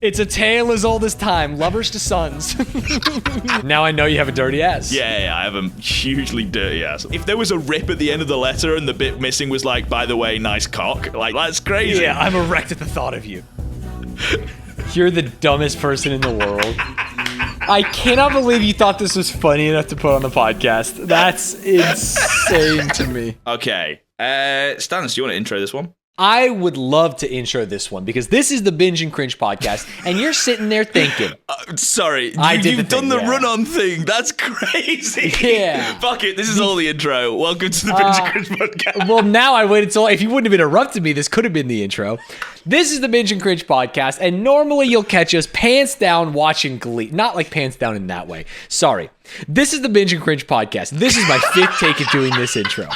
It's a tale as old as time, lovers to sons. Now I know you have a dirty ass. Yeah, I have a hugely dirty ass. If there was a rip at the end of the letter and the bit missing was like, by the way, nice cock, like, that's crazy. Yeah, I'm erect at the thought of you. You're the dumbest person in the world. I cannot believe you thought this was funny enough to put on the podcast. That's insane to me. Okay. Stanz, do you want to intro this one? I would love to intro this one because this is the Binge and Cringe podcast, and you're sitting there thinking. Sorry, you've done the run-on thing. That's crazy. Yeah. Fuck it, this is all the intro. Welcome to the Binge and Cringe podcast. Well, now I waited till, if you wouldn't have interrupted me, this could have been the intro. This is the Binge and Cringe podcast, and normally you'll catch us pants down watching Glee. Not like pants down in that way. Sorry. This is the Binge and Cringe podcast. This is my fifth take at doing this intro.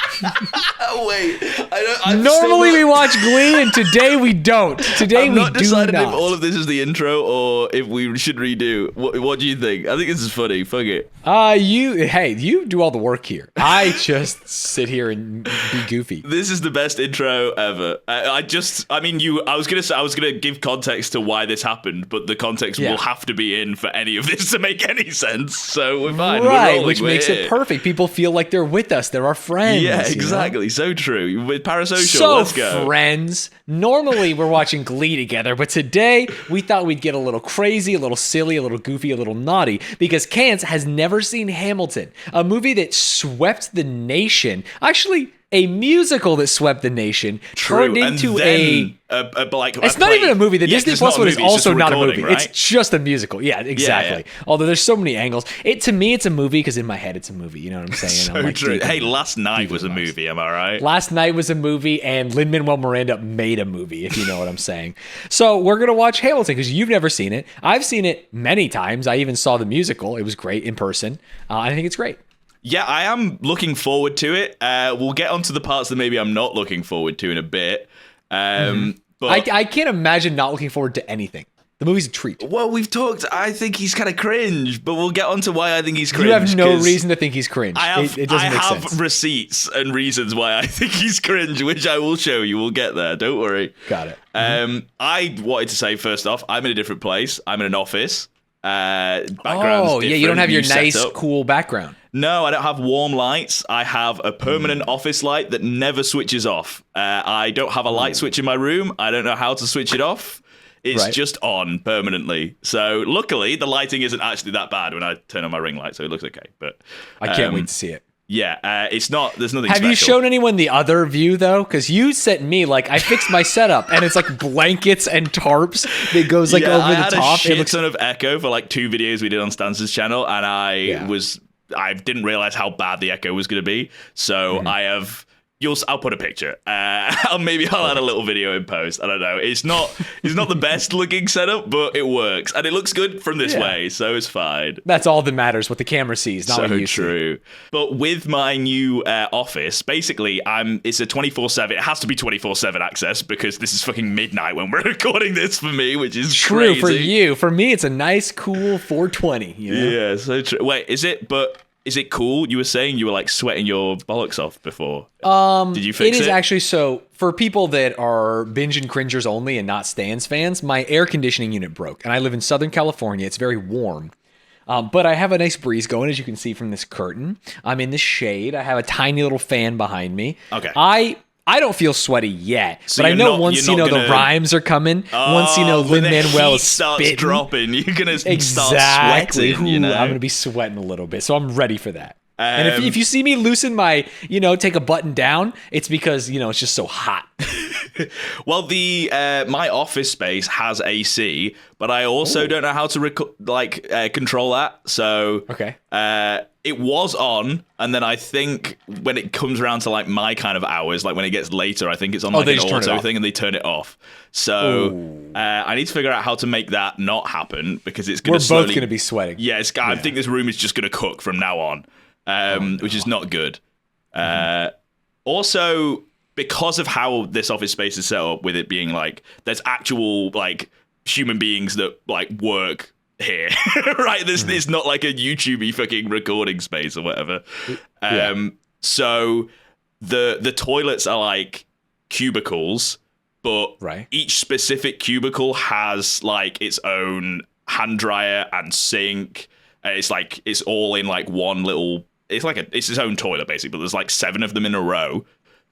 Wait, Normally we watch Glee, and today we don't. Today I'm we not do decided not. if all of this is the intro or if we should redo. What do you think? I think this is funny. Fuck it. You do all the work here. I just sit here and be goofy. This is the best intro ever. I was gonna give context to why this happened, but the context will have to be in for any of this to make any sense. So we're fine. Right, which makes it perfect. People feel like they're with us. They're our friends. Yeah, exactly. You know? So true. With Parasocial, let's go. Friends. Normally we're watching Glee together, but today we thought we'd get a little crazy, a little silly, a little goofy, a little naughty, because Kance has never seen Hamilton, a movie that swept the nation. Actually, a musical that swept the nation, turned into it's not even a movie. The Disney Plus one is also not a movie. Right? It's just a musical. Yeah, exactly. Yeah. Although there's so many angles. To me, it's a movie because in my head, it's a movie. You know what I'm saying? So I'm like, true. Hey, Last Night was a movie. Am I right? Last Night was a movie, and Lin Manuel Miranda made a movie. If you know what I'm saying. So we're gonna watch Hamilton because you've never seen it. I've seen it many times. I even saw the musical. It was great in person. I think it's great. Yeah, I am looking forward to it. We'll get onto the parts that maybe I'm not looking forward to in a bit. But I can't imagine not looking forward to anything. The movie's a treat. Well, we've talked. I think he's kind of cringe, but we'll get onto why I think he's cringe. You have no reason to think he's cringe. It doesn't make sense. I have receipts and reasons why I think he's cringe, which I will show you. We'll get there. Don't worry. Got it. I wanted to say first off, I'm in a different place. I'm in an office. You don't have your nice, cool background. No, I don't have warm lights. I have a permanent office light that never switches off. I don't have a light switch in my room. I don't know how to switch it off. It's just on permanently. So luckily, the lighting isn't actually that bad when I turn on my ring light, so it looks okay. But I can't wait to see it. Yeah, it's not. There's nothing. Have special. you shown anyone the other view though? Because you sent me I fixed my setup and it's like blankets and tarps that goes over the top. I had a shit ton of echo for 2 videos we did on Stanz's channel, and I didn't realize how bad the echo was going to be. So I'll put a picture. I'll add a little video in post. I don't know. It's not the best looking setup, but it works, and it looks good from this way, so it's fine. That's all that matters. What the camera sees, not what you see. But with my new office, basically, it's a 24/7. It has to be 24/7 access because this is fucking midnight when we're recording this for me, which is true crazy. For you. For me, it's a nice, cool 420. You know? Yeah, so true. Wait, is it? But. Is it cool? You were saying you were sweating your bollocks off before. Did you fix it? It is actually so. For people that are binge and cringers only and not Stanz fans, my air conditioning unit broke, and I live in Southern California. It's very warm. But I have a nice breeze going, as you can see from this curtain. I'm in the shade. I have a tiny little fan behind me. Okay. I don't feel sweaty yet, so but I know once the rhymes are coming, once Lin Manuel is spitting, dropping, you're gonna start sweating. I'm gonna be sweating a little bit, so I'm ready for that. And if you see me loosen my, take a button down, it's because it's just so hot. Well, my office space has AC, but I also don't know how to control that. So it was on, and then I think when it comes around to my kind of hours, when it gets later, I think it's on an auto thing, and they turn it off. So I need to figure out how to make that not happen because it's going to we're both going to be sweating. Yeah, I think this room is just going to cook from now on. Which is not good. Also, because of how this office space is set up, with it being there's actual human beings that work here, right? It's not like a YouTube-y fucking recording space or whatever. So the toilets are cubicles, but each specific cubicle has like its own hand dryer and sink. It's all in like one little. It's its own toilet basically, but there's like 7 of them in a row.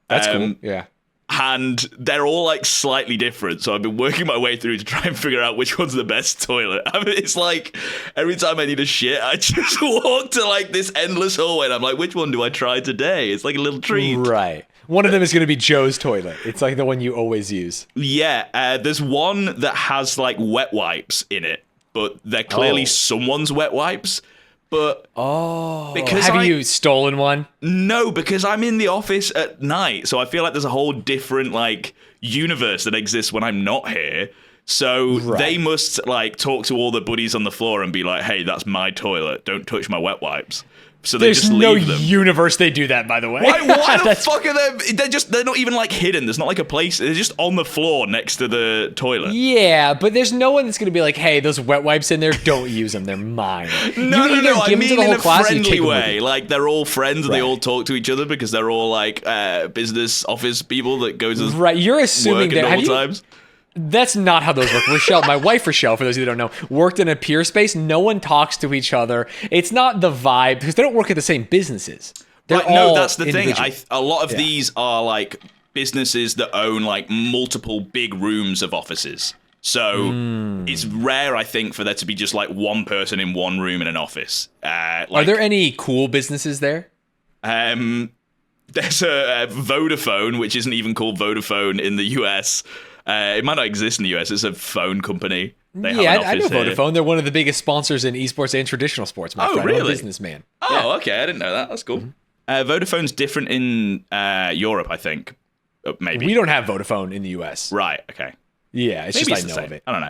That's cool. Yeah. And they're all like slightly different. So I've been working my way through to try and figure out which one's the best toilet. I mean, it's like every time I need a shit, I just walk to like this endless hallway and I'm like, which one do I try today? It's like a little treat. Right. One of them is going to be Joe's toilet. It's like the one you always use. Yeah. There's one that has like wet wipes in it, but they're clearly someone's wet wipes. But because have you stolen one? No, because I'm in the office at night, so I feel like there's a whole different like universe that exists when I'm not here. So they must like talk to all the buddies on the floor and be like, "Hey, that's my toilet. Don't touch my wet wipes." So they just leave them. Universe they do that, by the way. Why the fuck are they? They're not even like hidden. There's not like a place. They're just on the floor next to the toilet. Yeah, but there's no one that's gonna be like, hey, those wet wipes in there, don't use them. They're mine. No. I mean in a friendly way. Like they're all friends and they all talk to each other because they're all like business office people that go to You're assuming work at normal times. That's not how those work. Rochelle, my wife Rochelle, for those of you that don't know, worked in a peer space. No one talks to each other. It's not the vibe because they don't work at the same businesses. No, that's the thing. A lot of these are like businesses that own like multiple big rooms of offices. So it's rare, I think, for there to be just like one person in one room in an office. Are there any cool businesses there? There's a Vodafone, which isn't even called Vodafone in the US. It might not exist in the US. It's a phone company. I know Vodafone. They're one of the biggest sponsors in esports and traditional sports. My friend. Really? I'm a businessman. Oh, okay. I didn't know that. That's cool. Vodafone's different in Europe, I think. Maybe. We don't have Vodafone in the US. Right. Okay. Yeah, it's maybe just it's I know of it. I don't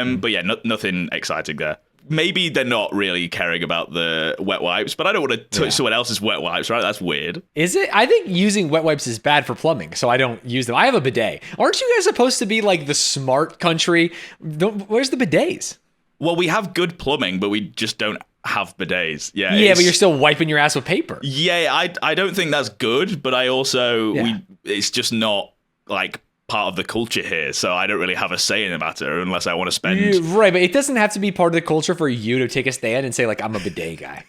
know. But yeah, nothing exciting there. Maybe they're not really caring about the wet wipes, but I don't want to touch someone else's wet wipes, right? That's weird. Is it? I think using wet wipes is bad for plumbing, so I don't use them. I have a bidet. Aren't you guys supposed to be like the smart country? Where's the bidets? Well, we have good plumbing, but we just don't have bidets. Yeah, but you're still wiping your ass with paper. Yeah, I don't think that's good, but I also, it's just not like part of the culture here, so I don't really have a say in the matter unless I want to spend... Right, but it doesn't have to be part of the culture for you to take a stand and say, like, I'm a bidet guy.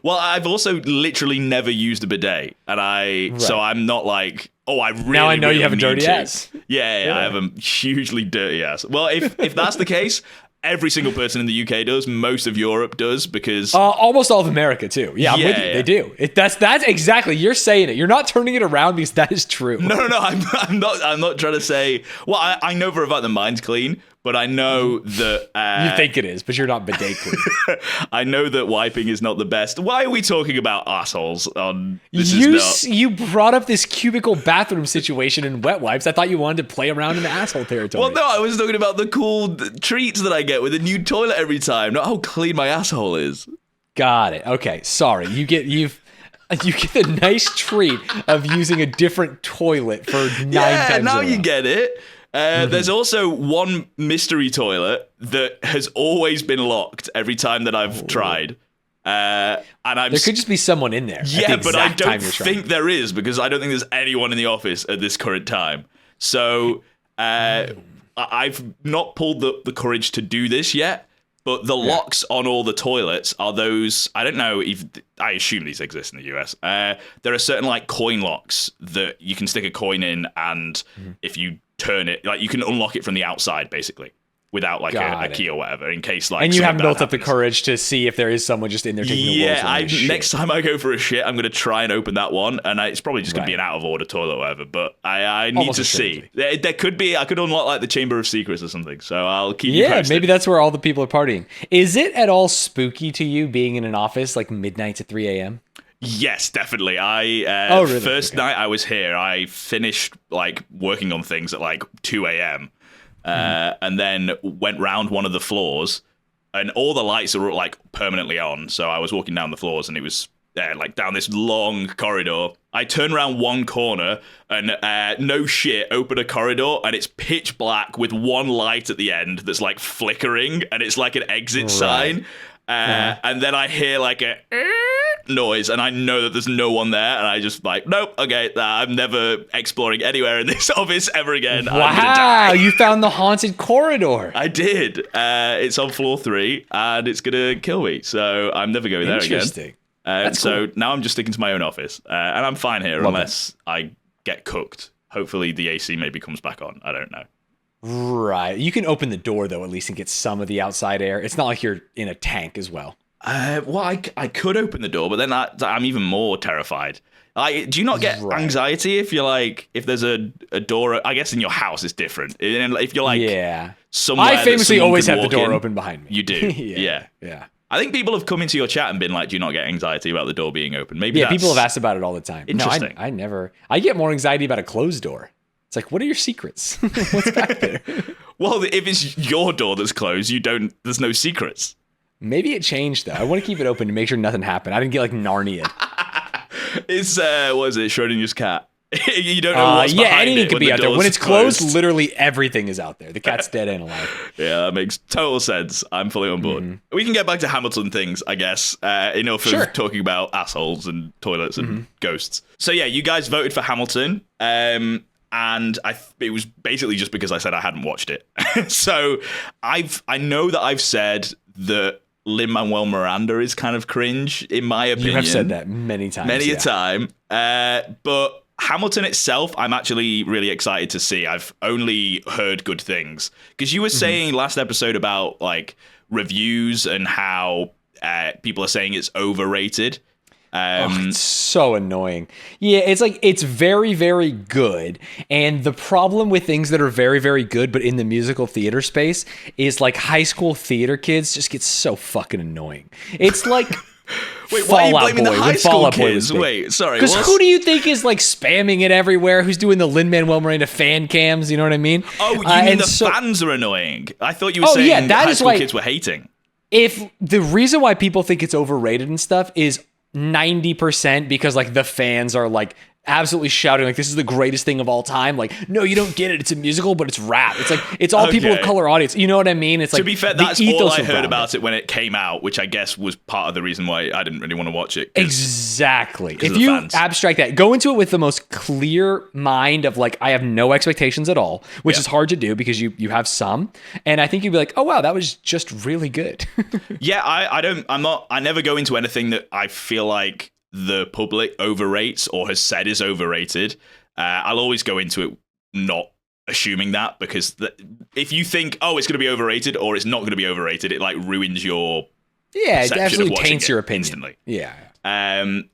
Well, I've also literally never used a bidet, and so I'm not like, I really now I know really you have a dirty ass. Yeah, I have a hugely dirty ass. Well, if that's the case... Every single person in the UK does. Most of Europe does because almost all of America too. Yeah, I'm with you. They do. That's exactly. You're saying it. You're not turning it around because that is true. No. I'm not trying to say. Well, I know for a fact that mine's clean, but I know that you think it is, but you're not bidet clean. I know that wiping is not the best. Why are we talking about assholes on this? You brought up this cubicle bathroom situation and wet wipes. I thought you wanted to play around in the asshole territory. Well, no, I was talking about the cool treats that I get with a new toilet every time, not how clean my asshole is. Got it. Okay, sorry. You get the nice treat of using a different toilet for 9 times. Yeah, now you get it. There's also one mystery toilet that has always been locked every time that I've tried. And there could just be someone in there. Yeah, but I don't think there is because I don't think there's anyone in the office at this current time. So I've not pulled the courage to do this yet. But the locks on all the toilets are those, I don't know if, I assume these exist in the US. There are certain like coin locks that you can stick a coin in and if you turn it, like you can unlock it from the outside basically without like a key or whatever in case like. And you haven't built up the courage to see if there is someone just in there taking the world's shit. Next time I go for a shit, I'm going to try and open that one and it's probably just going to be an out of order toilet or whatever, but I need to see. There could be, I could unlock like the Chamber of Secrets or something, so I'll keep you posted. Maybe that's where all the people are partying. Is it at all spooky to you being in an office like midnight to 3 a.m.? Yes, definitely. Really? First night I was here, I finished like working on things at like 2 a.m. And then went round one of the floors, and all the lights are like permanently on. So I was walking down the floors, and it was like down this long corridor. I turn around one corner, and no shit, open a corridor, and it's pitch black with one light at the end that's like flickering, and it's like an exit sign. And then I hear like a noise, and I know that there's no one there, and I just like, nope, okay, I'm never exploring anywhere in this office ever again. Wow, you found the haunted corridor. I did. It's on floor 3, and it's gonna kill me, so I'm never going there again. Interesting. So cool. Now I'm just sticking to my own office, and I'm fine here unless I get cooked. Hopefully the AC maybe comes back on. I don't know. Right. You can open the door, though, at least, and get some of the outside air. It's not like you're in a tank as well. Well, I could open the door, but then I'm even more terrified. Do you not get anxiety if you're like, if there's a door, I guess in your house it's different. If you're like, somewhere I famously always have the door open behind me. You do? Yeah. I think people have come into your chat and been like, do you not get anxiety about the door being open? Maybe people have asked about it all the time. Interesting. No, I never. I get more anxiety about a closed door. It's like, what are your secrets? What's back there? Well, if it's your door that's closed, there's no secrets. Maybe it changed, though. I want to keep it open to make sure nothing happened. I didn't get like Narnia. It's, what is it, Schrodinger's cat? You don't know what's behind anything it could be out there. When it's closed, literally everything is out there. The cat's dead and alive. Yeah, that makes total sense. I'm fully on board. Mm-hmm. We can get back to Hamilton things, I guess. Enough of talking about assholes and toilets and ghosts. So yeah, you guys voted for Hamilton. And it was basically just because I said I hadn't watched it. So I know that I've said that Lin Manuel Miranda is kind of cringe, in my opinion. You have said that many times. Many a time. But Hamilton itself, I'm actually really excited to see. I've only heard good things. Because you were saying last episode about like reviews and how people are saying it's overrated. It's so annoying. Yeah, it's like, it's very, very good. And the problem with things that are very, very good, but in the musical theater space, is like high school theater kids just get so fucking annoying. It's like... Wait, why are you blaming the high school kids? Wait, sorry. Because who do you think is like spamming it everywhere? Who's doing the Lin Manuel Miranda fan cams? You know what I mean? Oh, you mean the fans are annoying? I thought you were saying high school kids were hating. If the reason why people think it's overrated and stuff is 90% because like the fans are like absolutely shouting like this is the greatest thing of all time. Like, no, you don't get it. It's a musical, but it's rap. It's like it's all people of color audience. You know what I mean? It's like, to be fair, that's all I heard about it when it came out, which I guess was part of the reason why I didn't really want to watch it. Exactly. If you abstract that, go into it with the most clear mind of like, I have no expectations at all, which is hard to do because you have some, and I think you'd be like, oh wow, that was just really good. Yeah, I never go into anything that I feel like the public overrates or has said is overrated. I'll always go into it not assuming that, because if you think, oh, it's going to be overrated or it's not going to be overrated, it like ruins your it absolutely taints your opinion instantly. Yeah.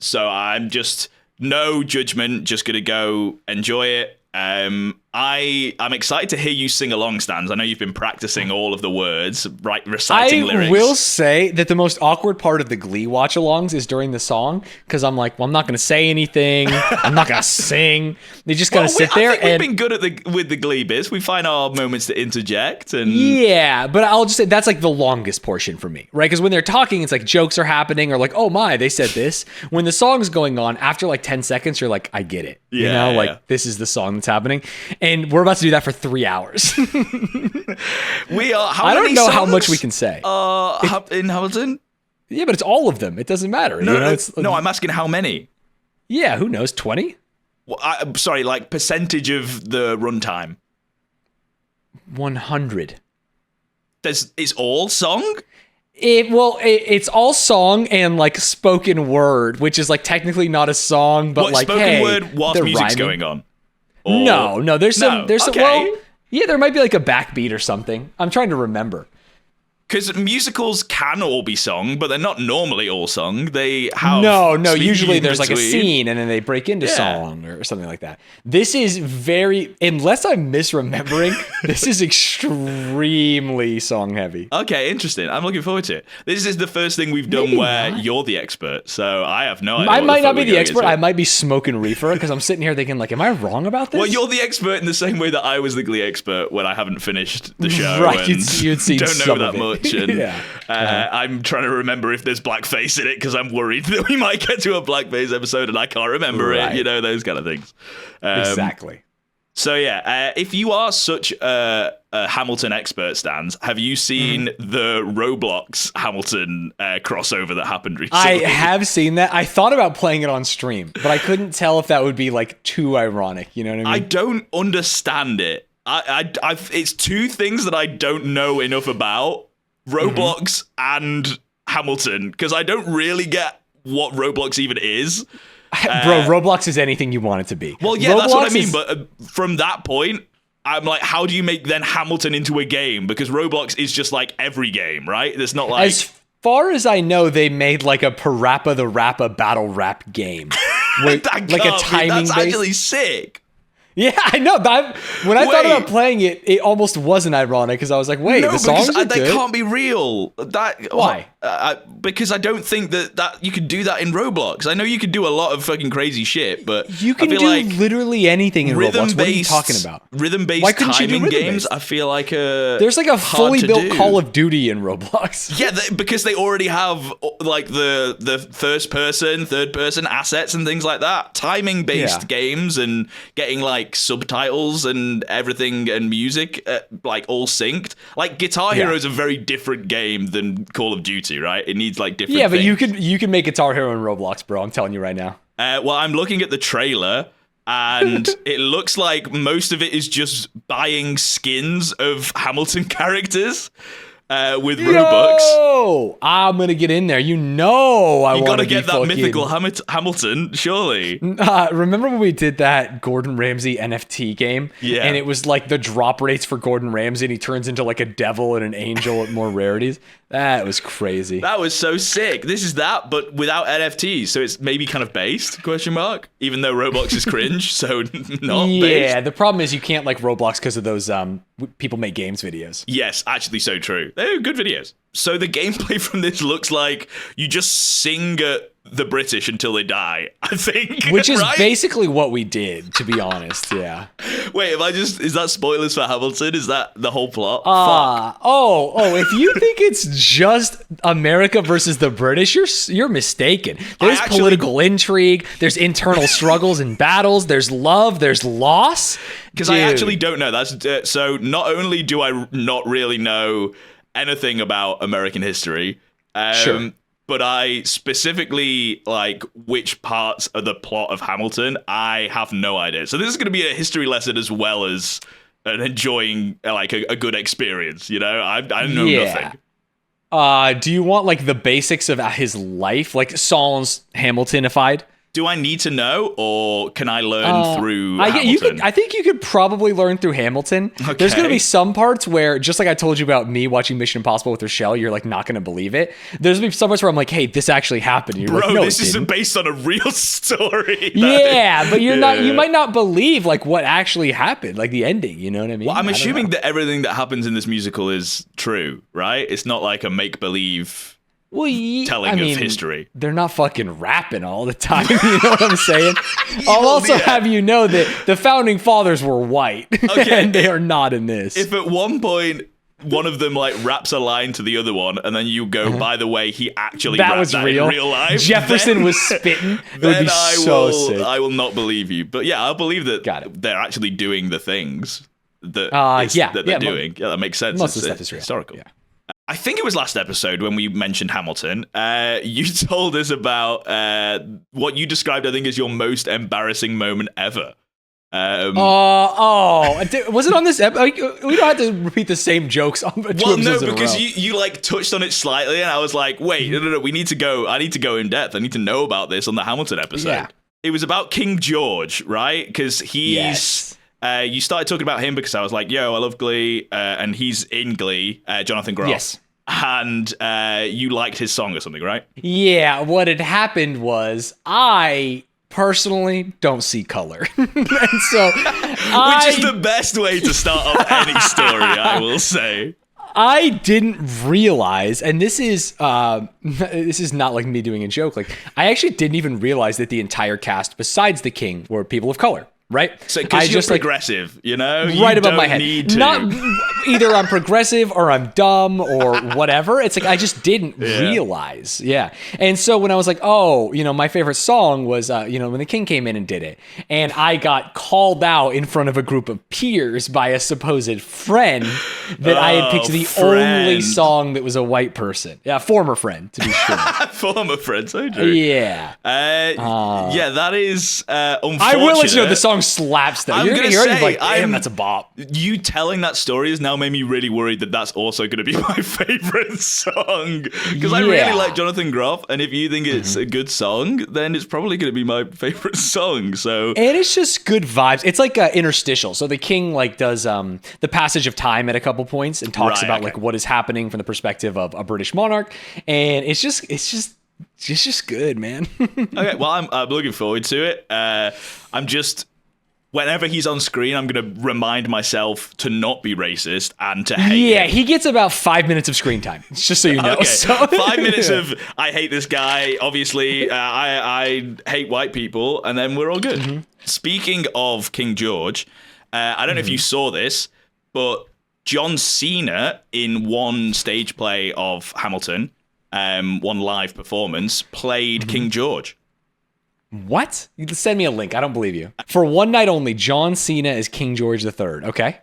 So I'm just no judgment, just going to go enjoy it. I'm excited to hear you sing along, Stanz. I know you've been practicing all of the words, reciting lyrics. I will say that the most awkward part of the Glee watch-alongs is during the song, because I'm like, well, I'm not going to say anything. I'm not going to sing. They just kind of sit there. I think we've been good with the Glee bits. We find our moments to interject. And yeah, but I'll just say that's like the longest portion for me, right? Because when they're talking, it's like jokes are happening or like, oh my, they said this. When the song's going on, after like 10 seconds, you're like, I get it. You know, like this is the song that's happening. And we're about to do that for 3 hours. We are. I don't know how much we can say. In Hamilton? Yeah, but it's all of them. It doesn't matter. No, I'm asking how many. Yeah, who knows? 20? Well, I'm sorry, like percentage of the runtime. 100. It's all song? It's all song and like spoken word, which is like technically not a song, but like spoken word whilst music's going on. Or... No, there's some, well, yeah, there might be like a backbeat or something. I'm trying to remember. Because musicals can all be sung, but they're not normally all sung. They have no. Usually there's like a scene, and then they break into song or something like that. This is unless I'm misremembering, this is extremely song heavy. Okay, interesting. I'm looking forward to it. This is the first thing we've done you're the expert, so I have no idea. I might not be the expert. I might be smoking reefer because I'm sitting here thinking like, am I wrong about this? Well, you're the expert in the same way that I was the Glee expert when I haven't finished the show. Right, you'd seen don't know that much. And yeah. I'm trying to remember if there's blackface in it because I'm worried that we might get to a blackface episode and I can't remember it. You know, those kind of things. Exactly. So yeah, if you are such a Hamilton expert, Stanz, have you seen the Roblox Hamilton crossover that happened recently? I have seen that. I thought about playing it on stream, but I couldn't tell if that would be like too ironic. You know what I mean? I don't understand it. It's two things that I don't know enough about: Roblox and Hamilton, because I don't really get what Roblox even is. Bro, Roblox is anything you want it to be. Well, yeah, Roblox that's what I mean. But from that point, I'm like, how do you make then Hamilton into a game? Because Roblox is just like every game, right? It's not like... As far as I know, they made like a Parappa the Rappa battle rap game. Like a timing That's actually sick. Yeah, I know. When I thought about playing it, it almost wasn't ironic because I was like, "Wait, the songs are good." They can't be real. Why? Because I don't think that you could do that in Roblox. I know you could do a lot of fucking crazy shit, but you can do literally anything in Roblox. What are you talking about? Rhythm-based timing games. I feel like there's like a fully built Call of Duty in Roblox. Yeah, because they already have like the first person, third person assets and things like that. Timing-based games and getting like subtitles and everything and music like all synced. Like Guitar Hero is a very different game than Call of Duty, right? It needs like different things. But you can make Guitar Hero in Roblox, bro. I'm telling you right now. Well, I'm looking at the trailer and it looks like most of it is just buying skins of Hamilton characters with Robux. Oh, I'm gonna get in there. I want to gotta get that mythical Hamilton, surely. Remember when we did that Gordon Ramsay NFT game? Yeah. And it was like the drop rates for Gordon Ramsay, and he turns into like a devil and an angel at more rarities. That was crazy. That was so sick. This is that, but without NFTs, so it's maybe kind of based? ? Even though Roblox is cringe, so not based. Yeah, the problem is you can't like Roblox because of those people make games videos. Yes, actually so true. They're good videos. So the gameplay from this looks like you just sing at the British until they die, I think. Which is basically what we did, to be honest, yeah. Wait, is that spoilers for Hamilton? Is that the whole plot? If you think it's just America versus the British, you're mistaken. There's political intrigue, there's internal struggles and battles, there's love, there's loss. Because I actually don't know. That's so not only do I not really know anything about American history, sure. But I specifically like which parts of the plot of Hamilton, I have no idea. So this is going to be a history lesson as well as an enjoying like a good experience. You know, I know nothing. Do you want like the basics of his life, like Saul's Hamiltonified? Do I need to know, or can I learn through Hamilton? I think you could probably learn through Hamilton. Okay. There's going to be some parts where, just like I told you about me watching Mission Impossible with Rochelle, you're like not going to believe it. There's going to be some parts where I'm like, hey, this actually happened. You're like, no, this isn't based on a real story. Yeah, but you're not. You might not believe like what actually happened, like the ending. You know what I mean? Well, I'm assuming that everything that happens in this musical is true, right? It's not like a make-believe telling of history. They're not fucking rapping all the time. You know what I'm saying? I'll also have you know that the founding fathers were white, and they are not in this. If at one point one of them like raps a line to the other one, and then you go, by the way, he actually rapped that in real life. Jefferson was spitting. It would be so sick. I will not believe you. But yeah, I'll believe that they're actually doing the things that they're doing. Yeah, that makes sense. Most of the stuff is real. Historical. Yeah. I think it was last episode when we mentioned Hamilton. You told us about what you described, I think, as your most embarrassing moment ever. Was it on this episode? We don't have to repeat the same jokes on two episodes in a row. Because you like touched on it slightly, and I was like, wait, no, we need to go. I need to go in depth. I need to know about this on the Hamilton episode. Yeah. It was about King George, right? Because he's... you started talking about him because I was like, yo, I love Glee, and he's in Glee, Jonathan Groff. Yes. And you liked his song or something, right? Yeah, what had happened was I personally don't see color. And so which is the best way to start off any story, I will say. I didn't realize, and this is not like me doing a joke, like I actually didn't even realize that the entire cast besides the king were people of color. right? So because you're progressive, you know? Right above my head. Not either I'm progressive or I'm dumb or whatever. It's like I just didn't realize. Yeah. And so when I was like, oh, you know, my favorite song was, you know, when the King came in and did it. And I got called out in front of a group of peers by a supposed friend that I had picked the only song that was a white person. Yeah, former friend, to be sure. Former friend, so true. Yeah. Yeah, that is unfortunate. I will let you know the song slaps though. You're gonna hear it and be like, damn, that's a bop. You telling that story has now made me really worried that that's also going to be my favorite song. Because I really like Jonathan Groff, and if you think it's a good song, then it's probably going to be my favorite song. So, and it's just good vibes. It's like interstitial. So the King like does the passage of time at a couple points and talks about like what is happening from the perspective of a British monarch, and it's just good, man. Okay, well, I'm looking forward to it. I'm just, whenever he's on screen, I'm going to remind myself to not be racist and to hate him. He gets about 5 minutes of screen time, just so you know. Okay. So 5 minutes of, I hate this guy, obviously, I hate white people, and then we're all good. Speaking of King George, I don't know if you saw this, but John Cena, in one stage play of Hamilton, one live performance, played King George. What? You send me a link. I don't believe you. For one night only, John Cena is King George III. Okay.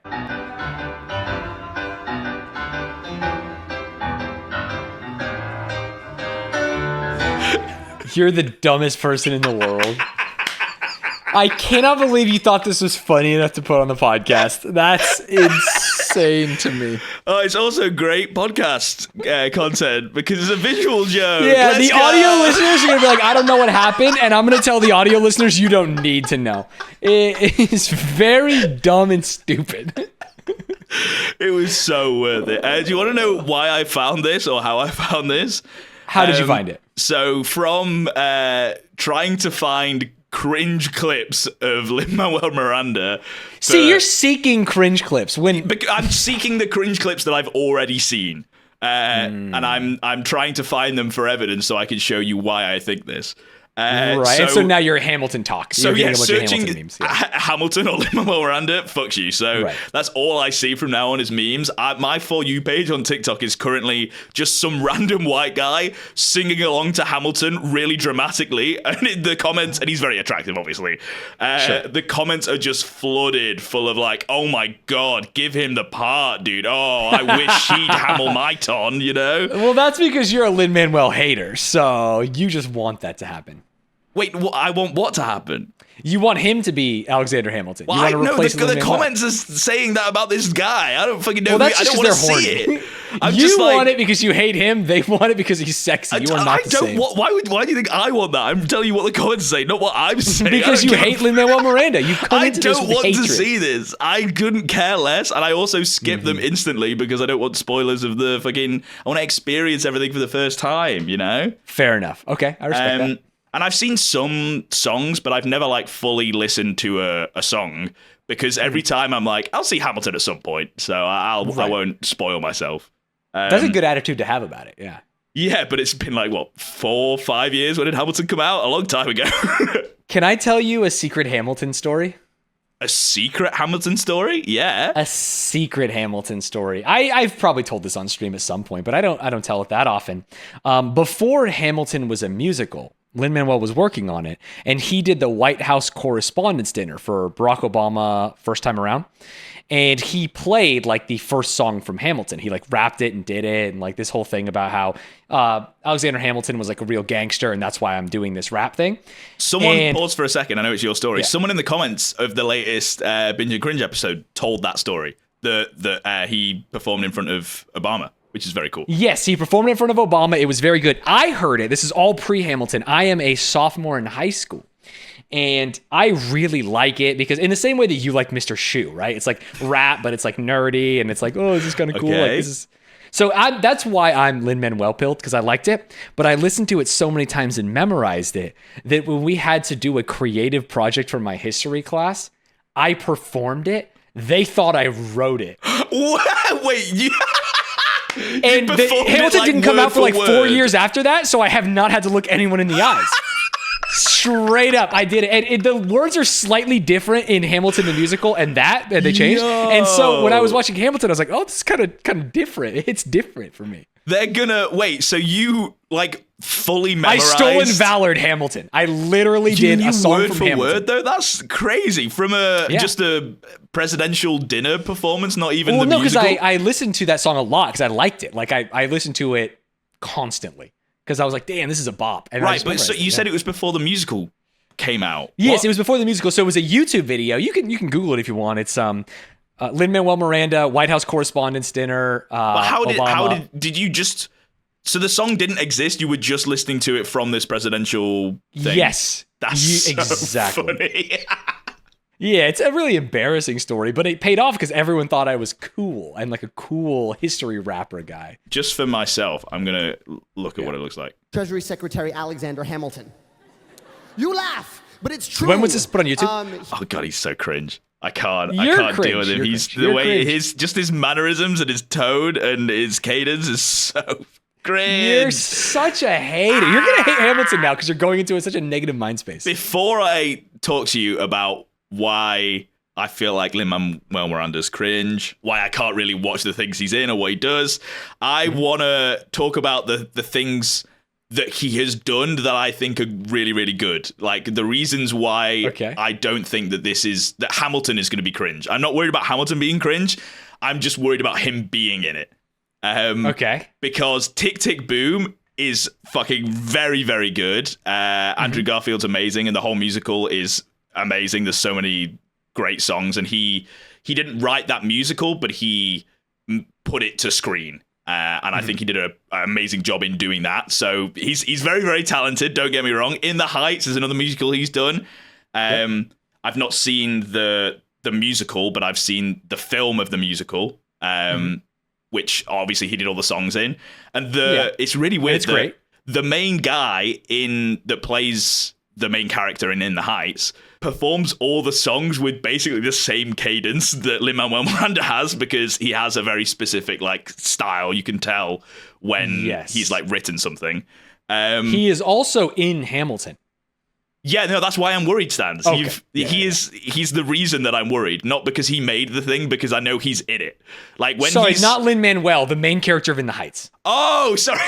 You're the dumbest person in the world. I cannot believe you thought this was funny enough to put on the podcast. That's insane to me. Oh, it's also great podcast content because it's a visual joke. Yeah, the audio listeners are going to be like, I don't know what happened, and I'm going to tell the audio listeners you don't need to know. It is very dumb and stupid. It was so worth it. Do you want to know why I found this or how I found this? How did you find it? So from trying to find cringe clips of Lin Manuel Miranda. See, you're seeking cringe clips when I'm seeking the cringe clips that I've already seen, and I'm trying to find them for evidence so I can show you why I think this. Right, and so now you're Hamilton talk. So you're yeah, searching Hamilton memes. Hamilton or Lin Manuel Miranda fucks you. So that's all I see from now on is memes. My For You page on TikTok is currently just some random white guy singing along to Hamilton really dramatically, and in the comments, and he's very attractive, obviously. The comments are just flooded full of like, oh my god, give him the part, dude. Oh, I wish he'd Hamil my ton, you know? Well, that's because you're a Lin Manuel hater, so you just want that to happen. Wait, I want what to happen? You want him to be Alexander Hamilton. Well, you want to replace the comments are saying that about this guy. I don't fucking know. Well, I don't want to see it. You want it because you hate him. They want it because he's sexy. You are not the same. Why do you think I want that? I'm telling you what the comments say, not what I'm saying. Because you hate Lin Manuel Miranda. You've come into this with hatred. I don't want to see this. I couldn't care less, and I also skip them instantly because I don't want spoilers of the fucking. I want to experience everything for the first time. You know. Fair enough. Okay, I respect that. And I've seen some songs, but I've never like fully listened to a song because every time I'm like, I'll see Hamilton at some point, so I won't spoil myself. That's a good attitude to have about it. Yeah. Yeah, but it's been like what 4 or 5 years. When did Hamilton come out? A long time ago. Can I tell you a secret Hamilton story? A secret Hamilton story? Yeah. A secret Hamilton story. I've probably told this on stream at some point, but I don't tell it that often. Before Hamilton was a musical, Lin Manuel was working on it, and he did the White House Correspondents' Dinner for Barack Obama first time around. And he played like the first song from Hamilton. He like rapped it and did it, and like this whole thing about how Alexander Hamilton was like a real gangster, and that's why I'm doing this rap thing. Someone pause for a second. I know it's your story. Yeah. Someone in the comments of the latest Binge and Cringe episode told that story that he performed in front of Obama, which is very cool. Yes, he performed in front of Obama. It was very good. I heard it. This is all pre-Hamilton. I am a sophomore in high school. And I really like it because in the same way that you like Mr. Shoe, right? It's like rap, but it's like nerdy, and it's like, oh, this is kind of cool. Okay. Like, this is... So that's why I'm Lin Manuel pilled, because I liked it. But I listened to it so many times and memorized it that when we had to do a creative project for my history class, I performed it. They thought I wrote it. Wait, you... And Hamilton didn't come out for like 4 years after that, so I have not had to look anyone in the eyes. Straight up, I did it. And the words are slightly different in Hamilton the Musical and they changed. Yo. And so when I was watching Hamilton, I was like, oh, this is kind of different. It's different for me. They're gonna wait. So you like fully memorized? I stole and valored Hamilton. I literally did a song word from for Hamilton. word though. That's crazy. From just a presidential dinner performance, not even the musical. Because I listened to that song a lot because I liked it. Like I listened to it constantly because I was like, damn, this is a bop. And right, but so you said it was before the musical came out. Yes, What? it was before the musical. So it was a YouTube video. You can Google it if you want. It's Lin Manuel Miranda, White House Correspondents' Dinner. But how Obama. did you just? So the song didn't exist. You were just listening to it from this presidential thing. Yes, that's exactly. Funny. Yeah, it's a really embarrassing story, but it paid off because everyone thought I was cool and like a cool history rapper guy. Just for myself, I'm gonna look at what it looks like. Treasury Secretary Alexander Hamilton. You laugh, but it's true. When was this put on YouTube? Oh god, he's so cringe. I can't You're deal with him. cringe. He's You're the way cringe. his mannerisms and his tone and his cadence is so cringe. You're such a hater. You're gonna hate Hamilton now because you're going into such a negative mind space. Before I talk to you about why I feel like Lin Manuel Miranda's cringe, why I can't really watch the things he's in or what he does, I want to talk about the things that he has done that I think are really, really good. Like the reasons why I don't think that Hamilton is going to be cringe. I'm not worried about Hamilton being cringe. I'm just worried about him being in it. Because Tick, Tick, Boom is fucking very, very good. Andrew Garfield's amazing and the whole musical is amazing. There's so many great songs and he didn't write that musical, but he put it to screen. And I think he did an amazing job in doing that. So he's very, very talented. Don't get me wrong. In the Heights is another musical he's done. I've not seen the musical, but I've seen the film of the musical, which obviously he did all the songs in. And it's really weird. It's great. The main guy that plays the main character in The Heights performs all the songs with basically the same cadence that Lin Manuel Miranda has because he has a very specific like style. You can tell when he's like written something. He is also in Hamilton. Yeah, no, that's why I'm worried, Stanz. He's the reason that I'm worried, not because he made the thing, because I know he's in it. Like when Sorry, not Lin Manuel, the main character of In the Heights. Oh, sorry.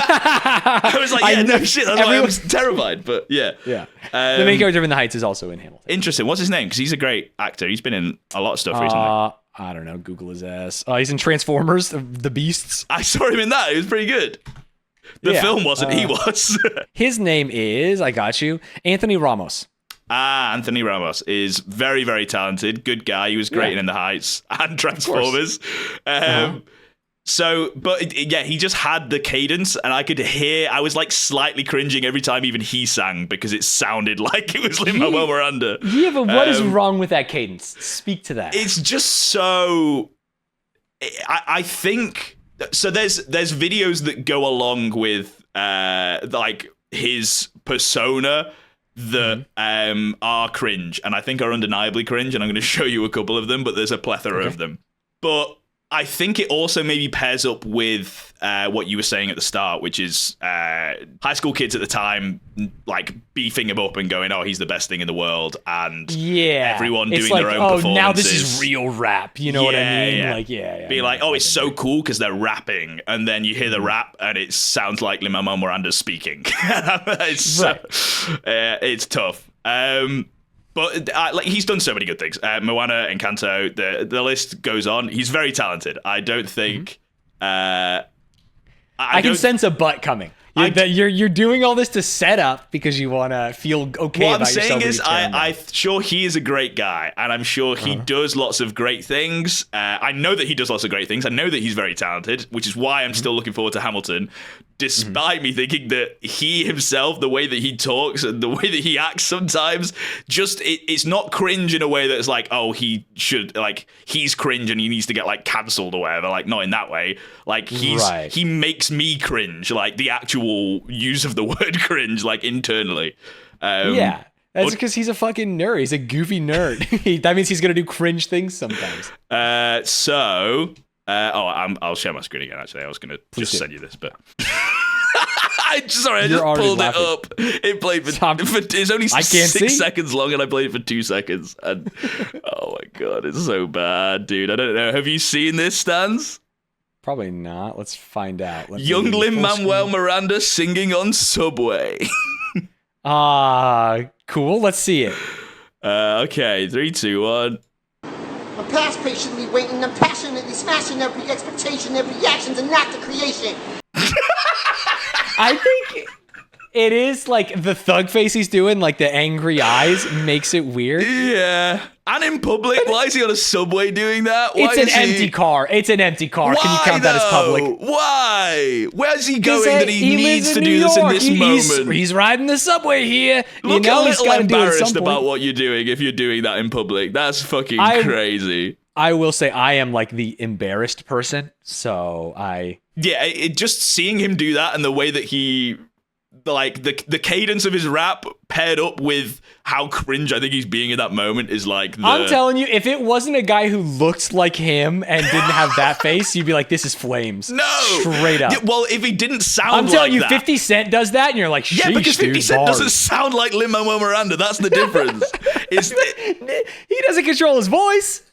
I was like, no shit. That's why I was terrified. But yeah. The main character of In the Heights is also in Hamilton. Interesting. What's his name? Because he's a great actor. He's been in a lot of stuff recently. I don't know. Google his ass. He's in Transformers, The Beasts. I saw him in that. It was pretty good. The film wasn't. He was. His name is, I got you, Anthony Ramos. Anthony Ramos is very, very talented. Good guy. He was great in The Heights and Transformers. So, but yeah, he just had the cadence, and I could hear, I was like slightly cringing every time even he sang because it sounded like it was Lin Manuel Miranda. Yeah, but what is wrong with that cadence? Speak to that. It's just so. I think so. There's videos that go along with like his persona that are cringe, and I think are undeniably cringe, and I'm going to show you a couple of them, but there's a plethora of them. But I think it also maybe pairs up with what you were saying at the start, which is high school kids at the time like beefing him up and going, "Oh, he's the best thing in the world," and everyone doing like, their own performances. Oh, now this is real rap. You know what I mean? Yeah. Like, Be like, "Oh, it's so cool because they're rapping," and then you hear the rap and it sounds like Lin Manuel Miranda's speaking. It's it's tough. But like he's done so many good things. Moana, Encanto, the list goes on. He's very talented. I don't think. I can sense a butt coming. You're doing all this to set up because you want to feel okay what about yourself. What I'm saying is, I'm sure he is a great guy, and I'm sure he does lots of great things. I know that he does lots of great things. I know that he's very talented, which is why I'm still looking forward to Hamilton, despite me thinking that he himself, the way that he talks and the way that he acts sometimes, just it's not cringe in a way that's like, oh, he should, like, he's cringe and he needs to get like cancelled or whatever. Like, not in that way. Like, he makes me cringe, like the actual use of the word cringe, like internally. That's because he's a fucking nerd. He's a goofy nerd. That means he's gonna do cringe things sometimes. I'll share my screen again. Actually, I was gonna just send you this, but I just pulled it up. It played for it's only 6 seconds long, and I played it for 2 seconds. And oh my god, it's so bad, dude. I don't know. Have you seen this, Stanz? Probably not. Let's find out. Young Lin Manuel Miranda singing on Subway. Cool. Let's see it. Okay, 3, 2, 1. I'm past patiently waiting. I'm passionately smashing every expectation, every action's an act of creation. I think it is like the thug face he's doing, like the angry eyes, makes it weird. Yeah. And in public, why is he on a subway doing that? It's an empty car. It's an empty car. Can you count that as public? Why? Where's he going that he needs to do this in this moment? He's riding the subway here. Look a little embarrassed about what you're doing if you're doing that in public. That's fucking crazy. I will say I am like the embarrassed person, so Yeah, just seeing him do that and the way that he... like the cadence of his rap paired up with how cringe I think he's being in that moment is like I'm telling you, if it wasn't a guy who looked like him and didn't have that face, you'd be like, this is Flames. No! Straight up. Yeah, well, if he didn't sound I'm telling you, that, 50 Cent does that, and you're like, yeah, because 50 Cent doesn't sound like Lin Manuel Miranda. That's the difference. He doesn't control his voice.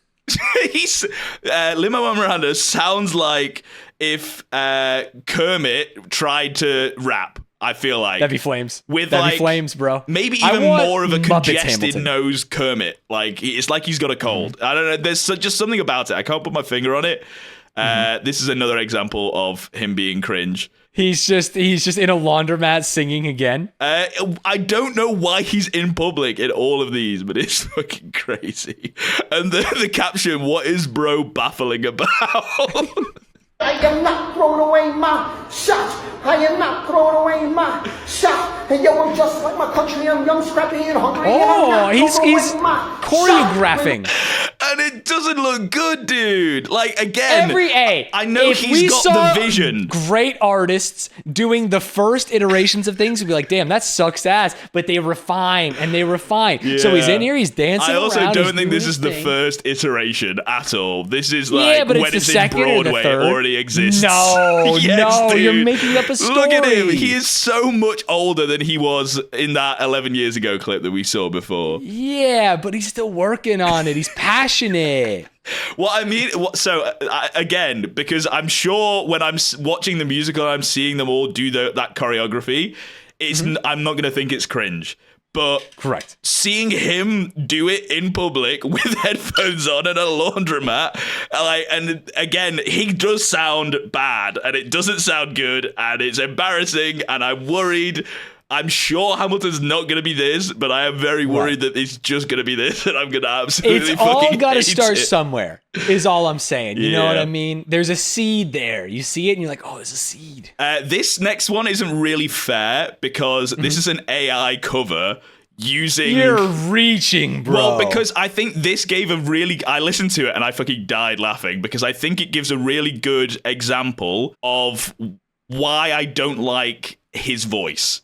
Lin Manuel Miranda sounds like if Kermit tried to rap. I feel like that'd be Flames. That'd be Flames, bro. Maybe even more of a congested nose Kermit. Like it's like he's got a cold. I don't know. There's just something about it. I can't put my finger on it. This is another example of him being cringe. He's just in a laundromat singing again. I don't know why he's in public in all of these, but it's fucking crazy. And the caption, "What is bro baffling about?" I am not throwing away my shot. I am not throwing away my shot. And yo, I'm just like my country. I'm young, scrappy, and hungry. Oh, he's choreographing. And it doesn't look good, dude. Like, again, I know he's got the vision. Great artists doing the first iterations of things would be like, damn, that sucks ass. But they refine and they refine. Yeah. So he's in here, he's dancing around. I also don't think this is the first iteration at all. This is like when it's in Broadway, it already exists. No, yes, no, dude. you're making up a story. Look at him. He is so much older than he was in that 11 years ago clip that we saw before. Yeah, but he's still working on it. He's passionate. Well, I mean, again, because I'm sure when I'm watching the musical, I'm seeing them all do that choreography. I'm not going to think it's cringe. But correct. Seeing him do it in public with headphones on and a laundromat, and again, he does sound bad, and it doesn't sound good, and it's embarrassing, and I'm worried. I'm sure Hamilton's not going to be this, but I am very worried that it's just going to be this, and I'm going to absolutely it's all got to hate start it. somewhere, is all I'm saying. You know what I mean? There's a seed there. You see it, and you're like, oh, there's a seed. This next one isn't really fair, because this is an AI cover using... You're reaching, bro. Well, because I think this gave a really... I listened to it, and I fucking died laughing, because I think it gives a really good example of why I don't like his voice.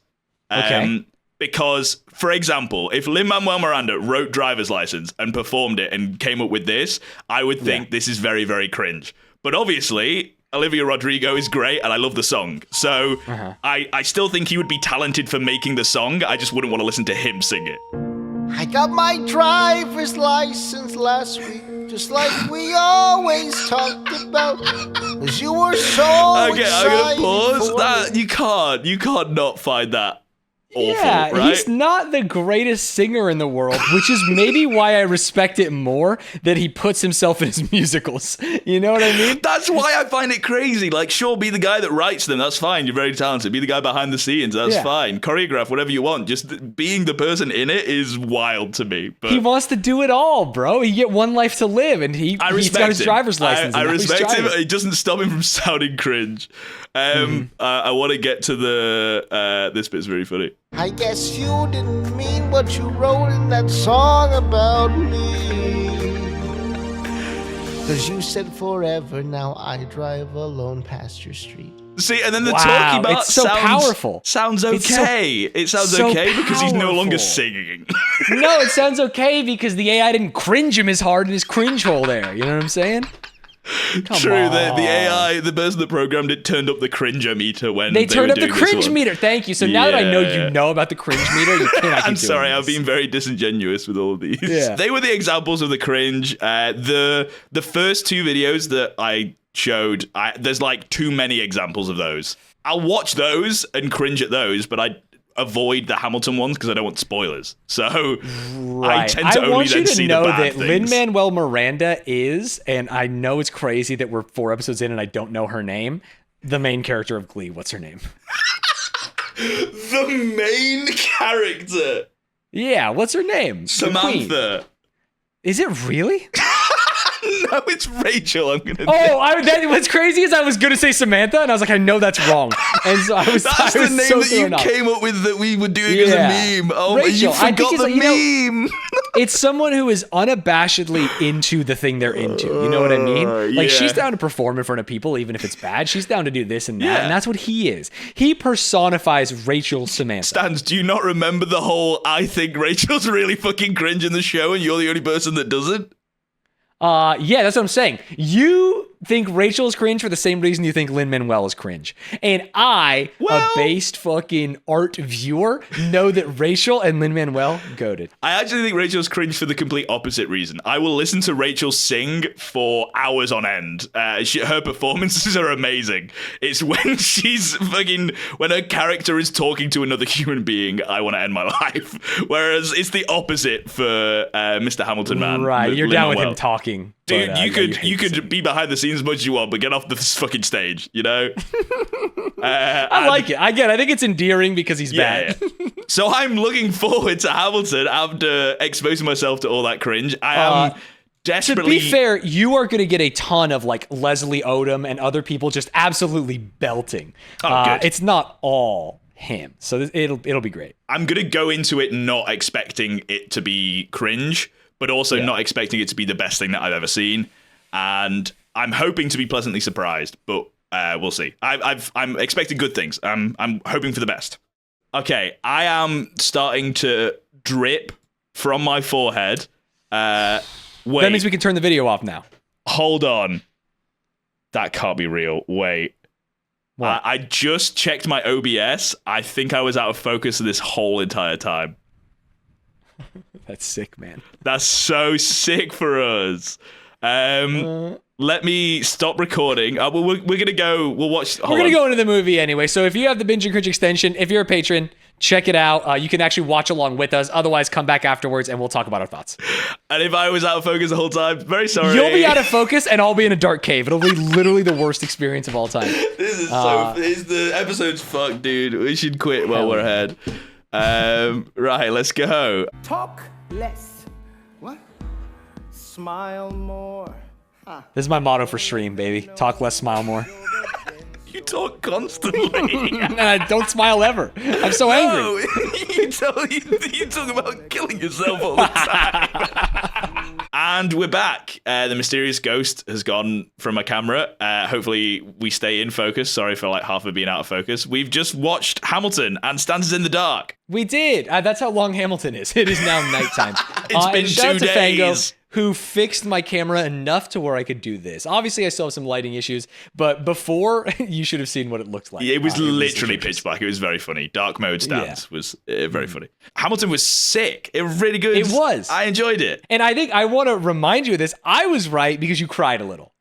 Okay. Because, for example, if Lin Manuel Miranda wrote Driver's License and performed it and came up with this, I would think this is very, very cringe. But obviously, Olivia Rodrigo is great and I love the song. So I still think he would be talented for making the song. I just wouldn't want to listen to him sing it. I got my driver's license last week, just like we always talked about. Cause you were so excited. I'm gonna pause that. You can't not find that awful, yeah, right? He's not the greatest singer in the world, which is maybe why I respect it more that he puts himself in his musicals. You know what I mean? That's why I find it crazy. Like, sure, be the guy that writes them. That's fine. You're very talented. Be the guy behind the scenes. That's fine. Choreograph, whatever you want. Just being the person in it is wild to me. But he wants to do it all, bro. He get one life to live, and he's got his driver's license. I respect him. It doesn't stop him from sounding cringe. I want to get to the... this bit's very funny. I guess you didn't mean what you wrote in that song about me. Cause you said forever, now I drive alone past your street. See, and then the talking about it's so powerful. Sounds okay. It sounds okay because he's no longer singing. No, it sounds okay because the AI didn't cringe him as hard in his cringe hole there. You know what I'm saying? True, the AI, the person that programmed it turned up the cringe meter when they turned were up the doing cringe this one. meter. Thank you. So now that I know you know about the cringe meter, you cannot keep I'm sorry, doing I've this. been very disingenuous with all of these. Yeah. They were the examples of the cringe. The first two videos that I showed, there's like too many examples of those. I'll watch those and cringe at those, but I avoid the Hamilton ones because I don't want spoilers. So I tend to only then see the bad things. I want you to know that Lin Manuel Miranda is, and I know it's crazy that we're 4 episodes in and I don't know her name, the main character of Glee. What's her name? The main character? Yeah, what's her name? Samantha. Is it really? No, it's Rachel. I'm gonna. What's crazy is I was gonna say Samantha, and I was like, I know that's wrong, and so I was. That's the name that you came up with that we were doing as a meme. Oh, Rachel, you forgot the meme. It's someone who is unabashedly into the thing they're into. You know what I mean? Like she's down to perform in front of people, even if it's bad. She's down to do this and that, and that's what he is. He personifies Rachel Samantha. Stanz, do you not remember the whole "I think Rachel's really fucking cringe" in the show, and you're the only person that doesn't? Yeah, that's what I'm saying. You think Rachel is cringe for the same reason you think Lin Manuel is cringe. And a based fucking art viewer, know that Rachel and Lin Manuel goated. I actually think Rachel's cringe for the complete opposite reason. I will listen to Rachel sing for hours on end. Her performances are amazing. It's when when her character is talking to another human being, I want to end my life. Whereas it's the opposite for Mr. Hamilton, man. Right, you're down with Lin-Manuel. him talking. Dude, but, you could be behind the scenes as much as you want, but get off the fucking stage, you know? I like it. I think it's endearing because he's bad. Yeah. So I'm looking forward to Hamilton after exposing myself to all that cringe. I am desperately... To be fair, you are going to get a ton of like Leslie Odom and other people just absolutely belting. Good. It's not all him, so it'll be great. I'm going to go into it not expecting it to be cringe, but also not expecting it to be the best thing that I've ever seen. And I'm hoping to be pleasantly surprised, but we'll see. I'm expecting good things. I'm hoping for the best. Okay, I am starting to drip from my forehead. Wait. That means we can turn the video off now. Hold on. That can't be real. Wait. What? I just checked my OBS. I think I was out of focus this whole entire time. That's sick, man. That's so sick for us. Let me stop recording. We're gonna go. We'll watch. We're gonna go into the movie anyway. So if you have the Binge and Cringe extension, if you're a patron, check it out. You can actually watch along with us. Otherwise, come back afterwards and we'll talk about our thoughts. And if I was out of focus the whole time, very sorry. You'll be out of focus and I'll be in a dark cave. It'll be literally the worst experience of all time. This is the episode's fucked, dude. We should quit while we're ahead. Right, let's go. Talk less. What? Smile more. This is my motto for stream, baby. Talk less, smile more. You talk constantly. Don't smile ever. I'm so angry. You talk about killing yourself all the time. And we're back. The mysterious ghost has gone from my camera. Hopefully we stay in focus. Sorry for like half of being out of focus. We've just watched Hamilton and Stanz in the Dark. We did. That's how long Hamilton is. It is now nighttime. It's been 2 days. Fango, who fixed my camera enough to where I could do this. Obviously, I still have some lighting issues, but before, you should have seen what it looked like. It was literally pitch black. It was very funny. Dark mode Stanz was very funny. Hamilton was sick. It was really good. It was. I enjoyed it. And I think I want to remind you of this. I was right because you cried a little.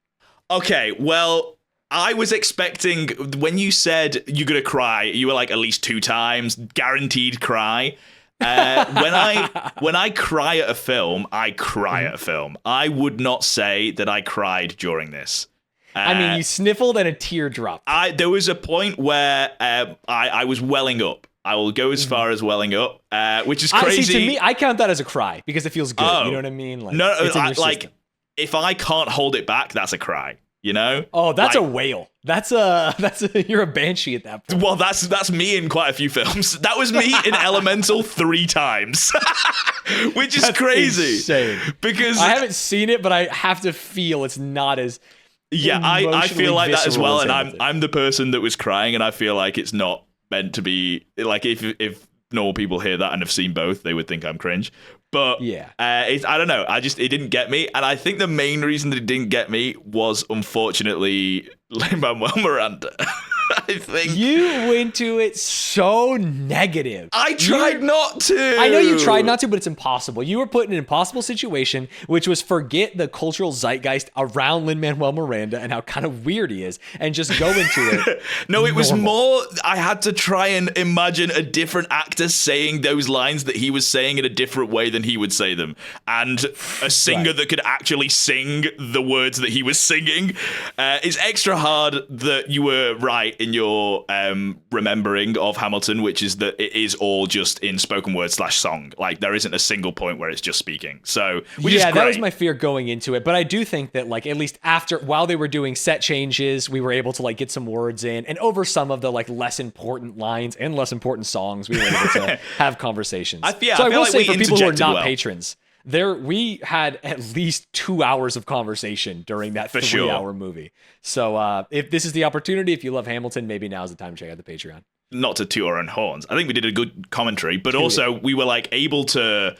Okay, well, I was expecting, when you said you're going to cry, you were like at least 2 times, guaranteed cry. When I cry at a film, I cry at a film. I would not say that I cried during this. I mean, you sniffled and a tear dropped. There was a point where I was welling up. I will go as far as welling up, which is crazy. Honestly, to me, I count that as a cry because it feels good. You know what I mean? Like, no, it's in your like if I can't hold it back, that's a cry. You know? Oh, that's like, a whale. You're a banshee at that point. Well, that's me in quite a few films. That was me in Elemental 3 times, which is crazy. Insane. Because I haven't seen it, but I have to feel it's not as. Yeah, I feel like that as well, and Hamilton. I'm the person that was crying, and I feel like it's not meant to be like if normal people hear that and have seen both, they would think I'm cringe. But yeah, I don't know. It didn't get me, and I think the main reason that it didn't get me was unfortunately Lin Manuel Miranda. I think you went to it so negative. I tried not to. I know you tried not to, but it's impossible. You were put in an impossible situation, which was forget the cultural zeitgeist around Lin Manuel Miranda and how kind of weird he is, and just go into it. No, it was more. I had to try and imagine a different actor saying those lines that he was saying in a different way than he would say them, and a singer that could actually sing the words that he was singing. It's extra hard that you were right in your remembering of Hamilton, which is that it is all just in spoken word / song. Like there isn't a single point where it's just speaking. So that was my fear going into it. But I do think that like at least while they were doing set changes, we were able to like get some words in, and over some of the like less important lines and less important songs, we were able to have conversations. I will say for people who are not patrons, we had at least 2 hours of conversation during that 3-hour movie. So if this is the opportunity, if you love Hamilton, maybe now's the time to check out the Patreon. Not to toot our own horns. I think we did a good commentary, but also we were like able to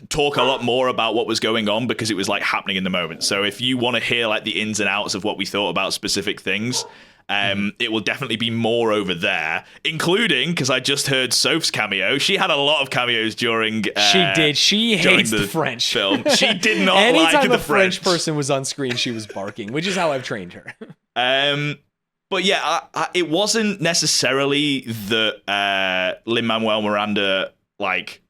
talk a lot more about what was going on because it was like happening in the moment. So if you want to hear like the ins and outs of what we thought about specific things, it will definitely be more over there, including, because I just heard Soph's cameo. She had a lot of cameos during she did. She hates the French film. She did not like the French. Anytime a French person was on screen, she was barking, which is how I've trained her. But yeah, it wasn't necessarily the Lin Manuel Miranda like.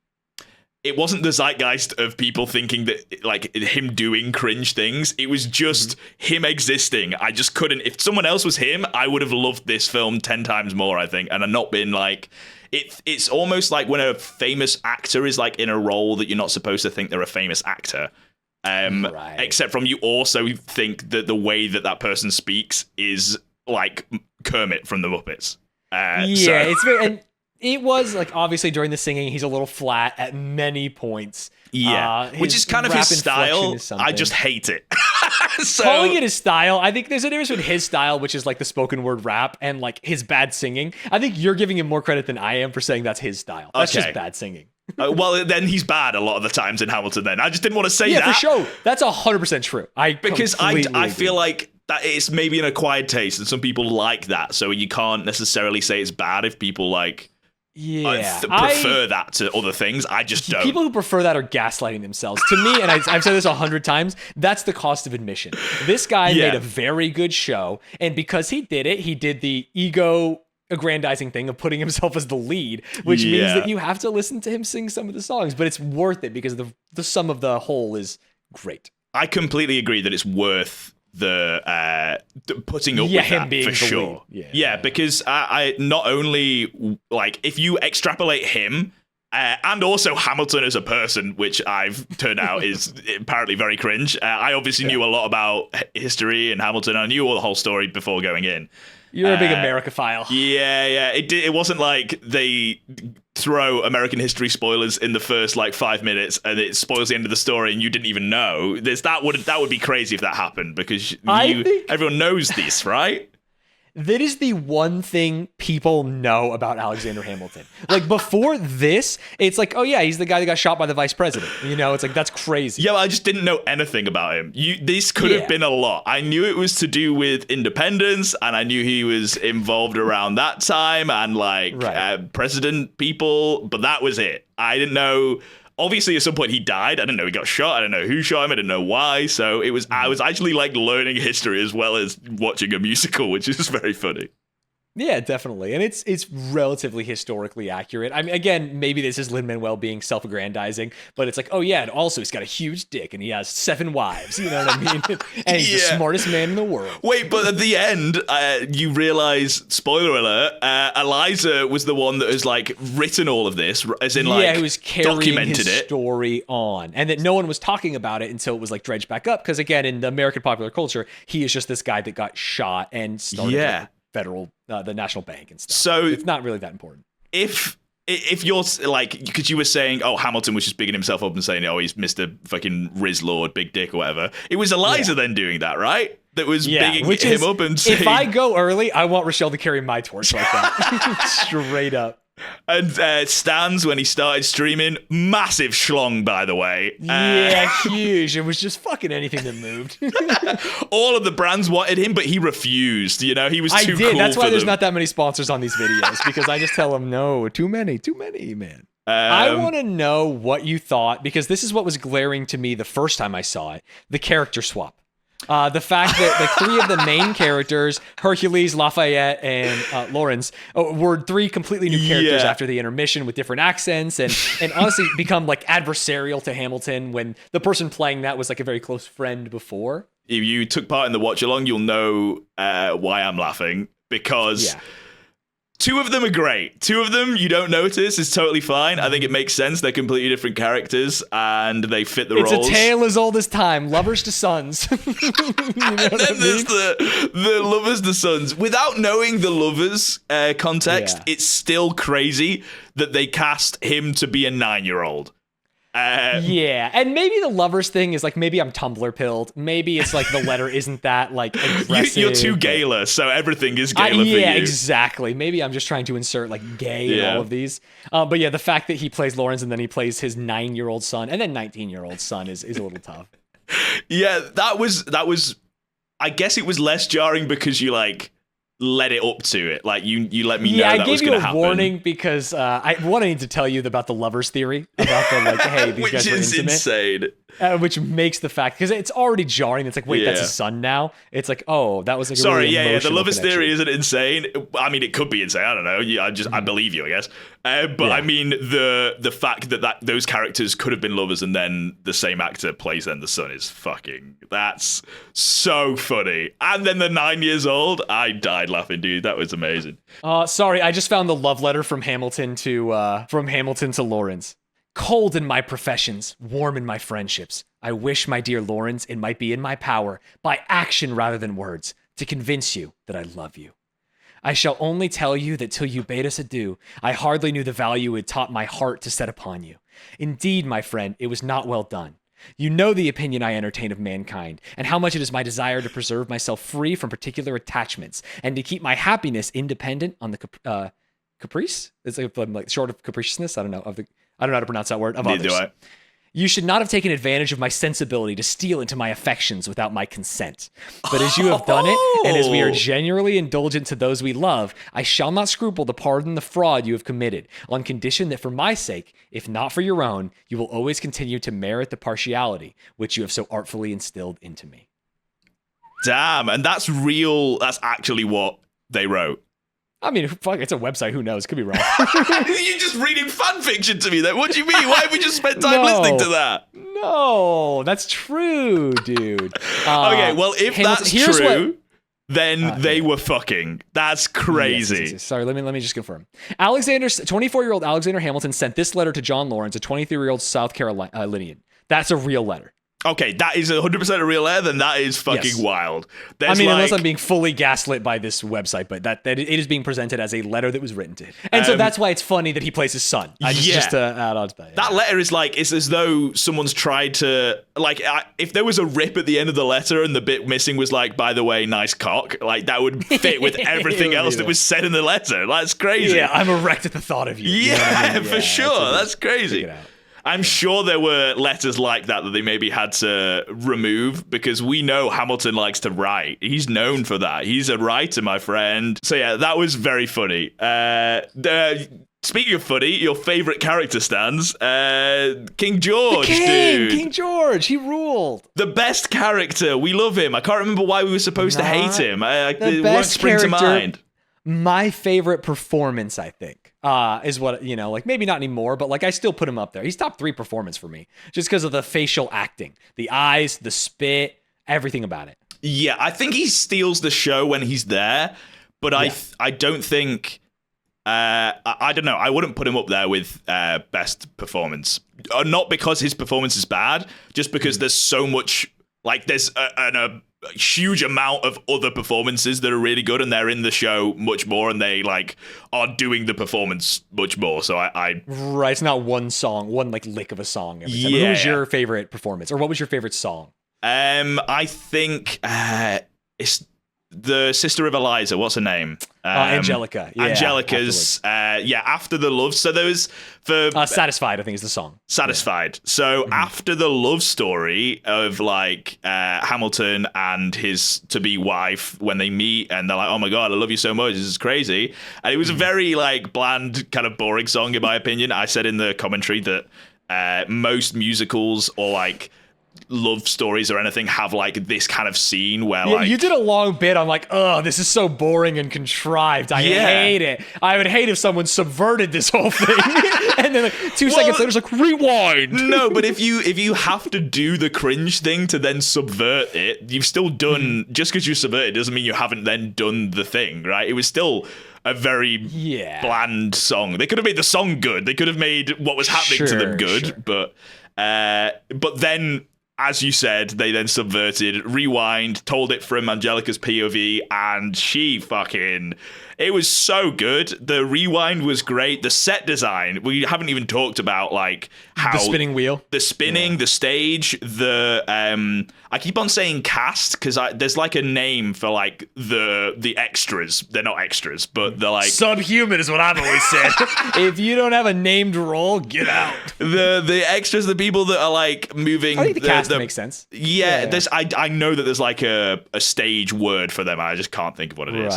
It wasn't the zeitgeist of people thinking that, like, him doing cringe things. It was just him existing. I just couldn't. If someone else was him, I would have loved this film 10 times more, I think. And I've not been, like... It's almost like when a famous actor is, like, in a role that you're not supposed to think they're a famous actor. Right. Except from you also think that the way that person speaks is, like, Kermit from The Muppets. It's very... And it was, like, obviously during the singing, he's a little flat at many points. Yeah, which is kind of his style. I just hate it. Calling it his style, I think there's a difference between his style, which is like the spoken word rap, and like his bad singing. I think you're giving him more credit than I am for saying that's his style. That's just bad singing. Well, then he's bad a lot of the times in Hamilton. Then I just didn't want to say that. Yeah, for sure. That's 100% true. Because I feel like that it's maybe an acquired taste, and some people like that, so you can't necessarily say it's bad if people like. Prefer that to other things. I just don't. People who prefer that are gaslighting themselves. To me, and I've said this 100 times, that's the cost of admission. This guy made a very good show, and because he did it, he did the ego aggrandizing thing of putting himself as the lead, which means that you have to listen to him sing some of the songs, but it's worth it because the sum of the whole is great. I completely agree that it's worth the putting up with that for sure. Because I not only like if you extrapolate him and also Hamilton as a person, which I've turned out is apparently very cringe. I obviously knew a lot about history and Hamilton. I knew all the whole story before going in. You're a big America-phile. Yeah. It wasn't like they throw American history spoilers in the first like 5 minutes and it spoils the end of the story and you didn't even know. That would be crazy if that happened because everyone knows this, right? That is the one thing people know about Alexander Hamilton. Like before this, it's like, oh yeah, he's the guy that got shot by the vice president. You know, it's like, that's crazy. Yeah, I just didn't know anything about him. This could have been a lot. I knew it was to do with independence and I knew he was involved around that time and like president people, but that was it. I didn't know. Obviously, at some point he died. I didn't know he got shot. I didn't know who shot him. I didn't know why. So I was actually like learning history as well as watching a musical, which is very funny. Yeah, definitely. And it's relatively historically accurate. I mean, again, maybe this is Lin Manuel being self-aggrandizing, but it's like, oh yeah, and also he's got a huge dick and he has 7 wives. You know what I mean? And he's the smartest man in the world. Wait, but at the end, you realize, spoiler alert, Eliza was the one that has like written all of this, as in like who was carrying documented his story on, and that no one was talking about it until it was like dredged back up. Because again, in the American popular culture, he is just this guy that got shot and started. Like, federal, the national bank and stuff. So it's not really that important. If you're like, because you were saying, oh, Hamilton was just bigging himself up and saying, oh, he's Mr. fucking Riz Lord, big dick or whatever. It was Eliza then doing that, right? That was bigging him up and saying, if I go early, I want Rochelle to carry my torch like that. Straight up. And Stanz, when he started streaming, massive schlong, by the way. Yeah, huge. It was just fucking anything that moved. All of the brands wanted him, but he refused. You know, he was too cool. That's why for there's them. not that many sponsors on these videos, because I just tell them, no, too many, man. I want to know what you thought, because this is what was glaring to me the first time I saw it, the character swap. The fact that the three of the main characters, Hercules, Lafayette, and Lawrence, were three completely new characters after the intermission with different accents, and honestly become like adversarial to Hamilton when the person playing that was like a very close friend before. If you took part in the watch along, you'll know why I'm laughing, because two of them are great. Two of them you don't notice is totally fine. I think it makes sense. They're completely different characters and they fit the roles. It's a tale as old as time. Lovers to sons. And then there's the lovers to sons. Without knowing the lovers context, it's still crazy that they cast him to be a 9-year-old. And maybe the lovers thing is like, maybe I'm Tumblr pilled. Maybe it's like the letter isn't that like aggressive. You're too gayler, so everything is gayler for you. Yeah, exactly. Maybe I'm just trying to insert like gay in all of these. But yeah, the fact that he plays Lawrence and then he plays his 9-year-old son and then 19-year-old son is a little tough. Yeah, that was. I guess it was less jarring because you like led it up to it. Like you let me know that was going to happen. I gave you a warning because I need to tell you about the lovers theory about the like, hey, these guys were intimate. Which is insane. Which makes the fact, because it's already jarring. It's like, wait, that's his son now. It's like, oh, that was like a really the lovers theory isn't insane. I mean, it could be insane. I don't know. I believe you, I guess. But I mean, the fact that those characters could have been lovers and then the same actor plays then the son is that's so funny. And then the 9 years old, I died laughing, dude. That was amazing. Sorry, I just found the love letter from Hamilton to Lawrence. Cold in my professions, warm in my friendships. I wish, my dear Lawrence, it might be in my power, by action rather than words, to convince you that I love you. I shall only tell you that till you bade us adieu, I hardly knew the value it taught my heart to set upon you. Indeed, my friend, it was not well done. You know the opinion I entertain of mankind, and how much it is my desire to preserve myself free from particular attachments, and to keep my happiness independent on the caprice? It's like short of capriciousness. I don't know how to pronounce that word. Of Neither others. do I. You should not have taken advantage of my sensibility to steal into my affections without my consent. But as you have done it, and as we are genuinely indulgent to those we love, I shall not scruple to pardon the fraud you have committed, on condition that for my sake, if not for your own, you will always continue to merit the partiality which you have so artfully instilled into me. Damn, and that's real. That's actually what they wrote. I mean, fuck, it's a website. Who knows? Could be wrong. You're just reading fan fiction to me then. What do you mean? Why have we just spent time listening to that? No, that's true, dude. Okay, well, if that's true, then they were fucking. That's crazy. Yes. Sorry, let me just confirm. 24-year-old Alexander Hamilton sent this letter to John Lawrence, a 23-year-old South Carolinian. That's a real letter. Okay, that is 100% a real letter, then that is fucking wild. I mean, unless I'm being fully gaslit by this website, but that it is being presented as a letter that was written to him. And so that's why it's funny that he plays his son. Just to add on to that. That letter is like, it's as though someone's tried to, like, if there was a rip at the end of the letter and the bit missing was like, by the way, nice cock, like, that would fit with everything else that was said in the letter. That's crazy. Yeah, I'm erect at the thought of you. Yeah, for sure. That's crazy. I'm sure there were letters like that they maybe had to remove because we know Hamilton likes to write. He's known for that. He's a writer, my friend. So yeah, that was very funny. Speaking of funny, your favorite character Stanz, King George, dude. King George, he ruled. The best character. We love him. I can't remember why we were supposed to hate him. The best character, to mind. My favorite performance, I think, is what, like maybe not anymore, but like I still put him up there. He's top 3 performance for me just because of the facial acting, the eyes, the spit, everything about it. Yeah, I think he steals the show when he's there, but I don't think, I don't know, I wouldn't put him up there with best performance. Not because his performance is bad, just because there's so much, like there's a huge amount of other performances that are really good and they're in the show much more and they like are doing the performance much more. So I right, it's not one song, one like lick of a song every time. Who was your favorite performance or what was your favorite song? I think it's the sister of Eliza, what's her name? Angelica. Yeah, Angelica's, after the love. So there was for Satisfied, I think is the song. Satisfied. Yeah. So after the love story of like Hamilton and his to-be wife, when they meet and they're like, oh my God, I love you so much, this is crazy. And it was a very like bland, kind of boring song in my opinion. I said in the commentary that most musicals or like love stories or anything have like this kind of scene where like you did a long bit on like, oh, this is so boring and contrived. I hate it. I would hate if someone subverted this whole thing. And then like 2 seconds later it's like rewind. No, but if you have to do the cringe thing to then subvert it, you've still done just because you subvert it doesn't mean you haven't then done the thing, right? It was still a very bland song. They could have made the song good. They could have made what was happening to them good, but then as you said, they then subverted, rewind, told it from Angelica's POV, and it was so good. The rewind was great. The set design, we haven't even talked about like how the spinning wheel, the stage, I keep on saying cast because there's like a name for like the extras. They're not extras, but they're like subhuman is what I've always said. If you don't have a named role, get out. The extras, the people that are like moving. I think the cast makes sense. Yeah, there's I know that there's like a stage word for them. I just can't think of what it is.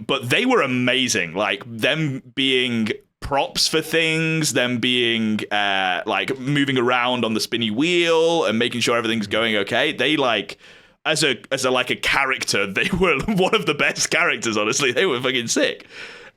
But they were amazing. Like them being props for things, them being like moving around on the spinny wheel and making sure everything's going okay. They like as a character, they were one of the best characters. Honestly, they were fucking sick.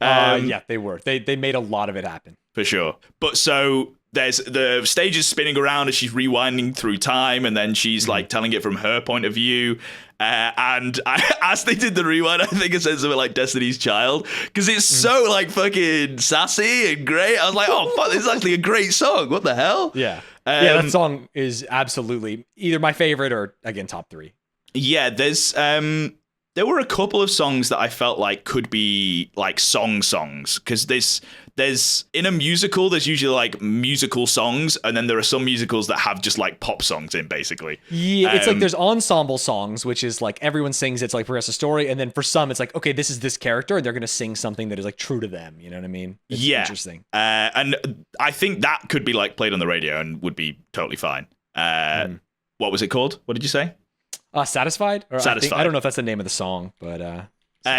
Yeah, they were. They made a lot of it happen for sure. But so there's the stage is spinning around as she's rewinding through time, and then she's like telling it from her point of view. As they did the rewind, I think it said something like Destiny's Child because it's so like fucking sassy and great. I was like, oh fuck, this is actually a great song. What the hell? Yeah, that song is absolutely either my favorite or again top 3. Yeah, there were a couple of songs that I felt like could be like songs because there's in a musical there's usually like musical songs, and then there are some musicals that have just like pop songs in basically. Yeah, it's like there's ensemble songs, which is like everyone sings, it's like progressive story, and then for some it's like, okay, this is this character and they're gonna sing something that is like true to them, you know what I mean? It's interesting. And I think that could be like played on the radio and would be totally fine. What was it called? What did you say? Satisfied? Satisfied. I don't know if that's the name of the song, but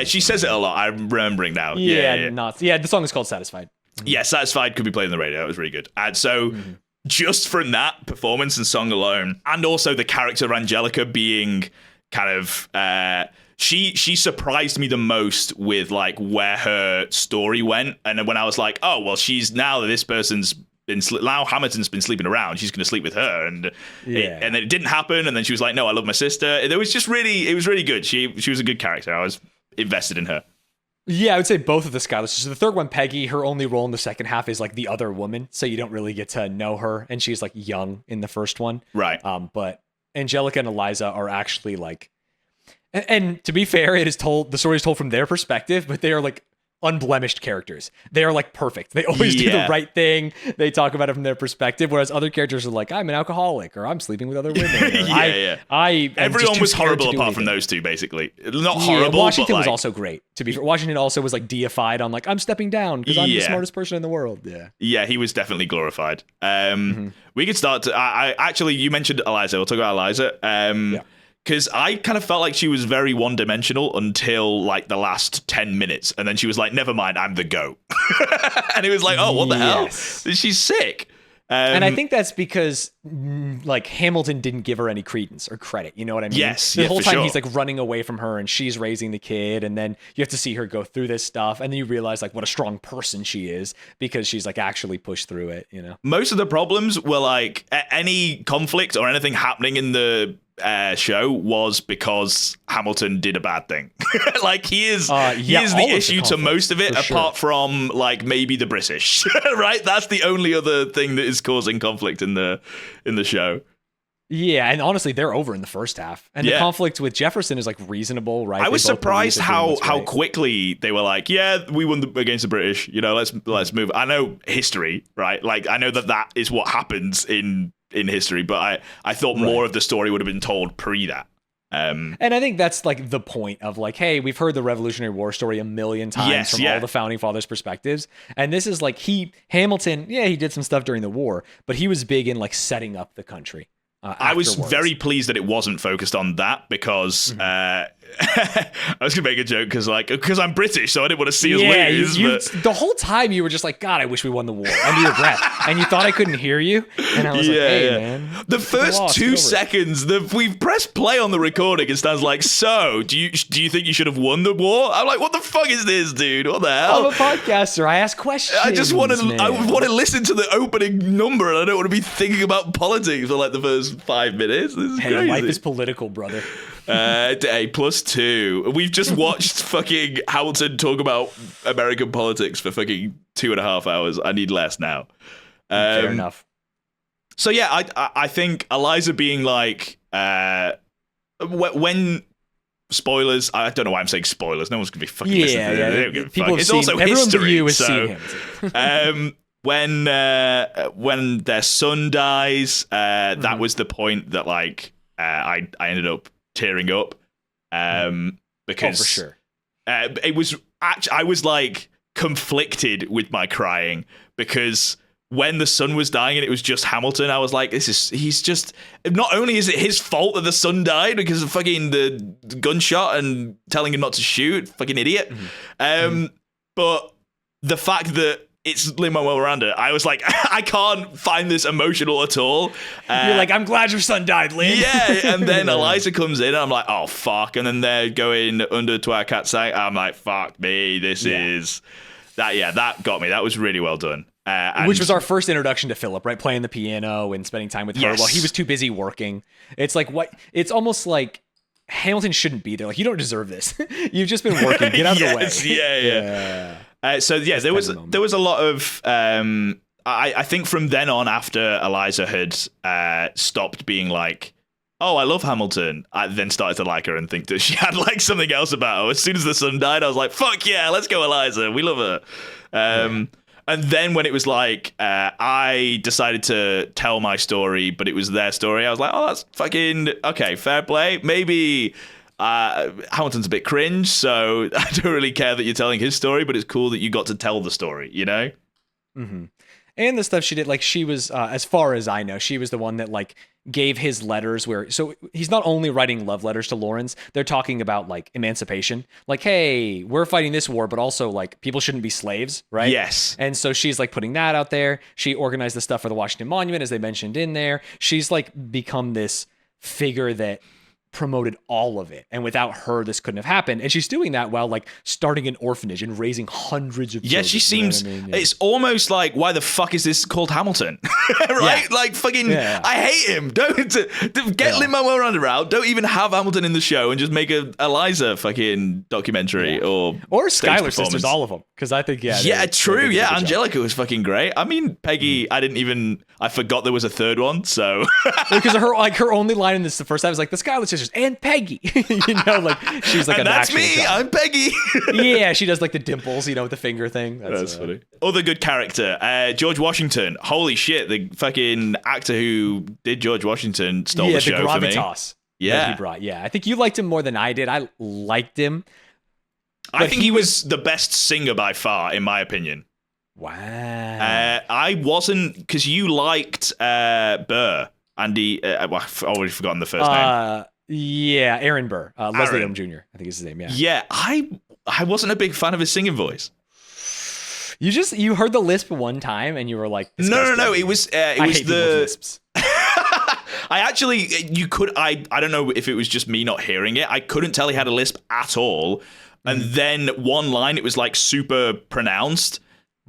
she says it a lot. I'm remembering now. The song is called Satisfied. Yeah, Satisfied could be played on the radio. It was really good. And so just from that performance and song alone, and also the character of Angelica being kind of she surprised me the most with like where her story went. And then when I was like, oh well, she's now that this person's now Hamilton's been sleeping around, she's going to sleep with her, and then it didn't happen, and then she was like, no, I love my sister. It was really good. She was a good character. I was invested in her. Yeah, I would say both of the Skylers. So the third one, Peggy, her only role in the second half is like the other woman, so you don't really get to know her, and she's like young in the first one. Right. But Angelica and Eliza are actually like, and to be fair, the story is told from their perspective, but they are like unblemished characters. They are like perfect. They always do the right thing. They talk about it from their perspective, whereas other characters are like, I'm an alcoholic, or I'm sleeping with other women. Everyone was horrible apart from those two, basically. Not horrible. Washington but was also great. To be fair, Washington also was like deified on like, I'm stepping down because I'm the smartest person in the world. Yeah, he was definitely glorified. We could start to. I actually, you mentioned Eliza. We'll talk about Eliza. Because I kind of felt like she was very one-dimensional until like the last 10 minutes. And then she was like, never mind, I'm the goat. And it was like, oh, what the hell? She's sick. And I think that's because like Hamilton didn't give her any credence or credit. You know what I mean? Yes. The whole time he's like running away from her and she's raising the kid. And then you have to see her go through this stuff. And then you realize like what a strong person she is because she's like actually pushed through it, you know? Most of the problems were like any conflict or anything happening in the show was because Hamilton did a bad thing. Like he is the issue to most of it, apart from like maybe the British, right? That's the only other thing that is causing conflict in the show. Yeah, and honestly, they're over in the first half, and the conflict with Jefferson is like reasonable, right? I was surprised how quickly they were like, yeah, we won against the British. You know, let's move. I know history, right? Like I know that is what happens in history, but I thought more of the story would have been told pre that. And I think that's like the point of like, hey, we've heard the Revolutionary War story a million times from all the founding fathers' perspectives. And this is like Hamilton, he did some stuff during the war, but he was big in like setting up the country. I was very pleased that it wasn't focused on that because I was gonna make a joke because I'm British, so I didn't want to see us lose. The whole time you were just like, God, I wish we won the war under your breath, and you thought I couldn't hear you, and I was like, hey man, the first 2 seconds we've pressed play on the recording, and Stan's like, so do you think you should have won the war? I'm like, what the fuck is this, dude? What the hell? I'm a podcaster. I ask questions. I just want to listen to the opening number, and I don't want to be thinking about politics for like the first 5 minutes. This is crazy. Life is political, brother. +2. We've just watched fucking Hamilton talk about American politics for fucking 2.5 hours. I need less now. Fair enough. So yeah, I think Eliza being like when spoilers. I don't know why I'm saying spoilers. No one's gonna be fucking listening to this. They don't give a fuck. It's also history. When their son dies, that was the point that like I ended up tearing up because for sure. It was actually I was like conflicted with my crying because when the son was dying and it was just Hamilton, I was like, he's just, not only is it his fault that the son died because of fucking the gunshot and telling him not to shoot, fucking idiot, but the fact that it's Lin Manuel Miranda, I was like, I can't find this emotional at all. You're like, I'm glad your son died, Lin. Yeah, and then Eliza comes in, and I'm like, oh fuck, and then they're going under to our cat's eye. I'm like, fuck me, this is that. Yeah, that got me. That was really well done. Which was our first introduction to Philip, right? Playing the piano and spending time with her while he was too busy working. It's like it's almost like Hamilton shouldn't be there. Like, you don't deserve this. You've just been working. Get out of the way. Yeah. There was a lot of I think from then on, after Eliza had stopped being like, oh, I love Hamilton, I then started to like her and think that she had like something else about her. As soon as the son died, I was like, fuck yeah, let's go Eliza, we love her. And then when it was like, I decided to tell my story, but it was their story, I was like, oh, that's fucking okay, fair play. Maybe Hamilton's a bit cringe, so I don't really care that you're telling his story, but it's cool that you got to tell the story, you know? Mm-hmm. And the stuff she did, like, she was, as far as I know, she was the one that, like, gave his letters so he's not only writing love letters to Lawrence, they're talking about, like, emancipation. Like, hey, we're fighting this war, but also, like, people shouldn't be slaves, right? Yes. And so she's, like, putting that out there. She organized the stuff for the Washington Monument, as they mentioned in there. She's, like, become this figure that promoted all of it, and without her this couldn't have happened, and she's doing that while like starting an orphanage and raising hundreds of children. She seems, you know what I mean? It's almost like, why the fuck is this called Hamilton? Right? Like fucking I hate him. Don't get Lin Manuel Miranda out. Don't even have Hamilton in the show, and just make a Eliza fucking documentary or Skylar sisters, all of them, because I think true. Angelica was fucking great. I mean, Peggy, I forgot there was a third one, so because her only line in this the first time was like the Skylar sisters and Peggy, you know, like she's like, and that's me. Child. I'm Peggy. Yeah, she does like the dimples, you know, with the finger thing. That's funny. Other good character, George Washington. Holy shit, the fucking actor who did George Washington stole the show the gravitas for me. That he brought. Yeah, I think you liked him more than I did. I liked him. I think he was the best singer by far, in my opinion. Wow. I wasn't, because you liked Burr. Andy, I've already forgotten the first name. Yeah, Aaron Burr, Leslie Odom Jr. I think is his name. Yeah, I wasn't a big fan of his singing voice. You heard the lisp one time and you were like, no. It was the lisps. I actually, I don't know if it was just me not hearing it. I couldn't tell he had a lisp at all. And then one line, it was like super pronounced,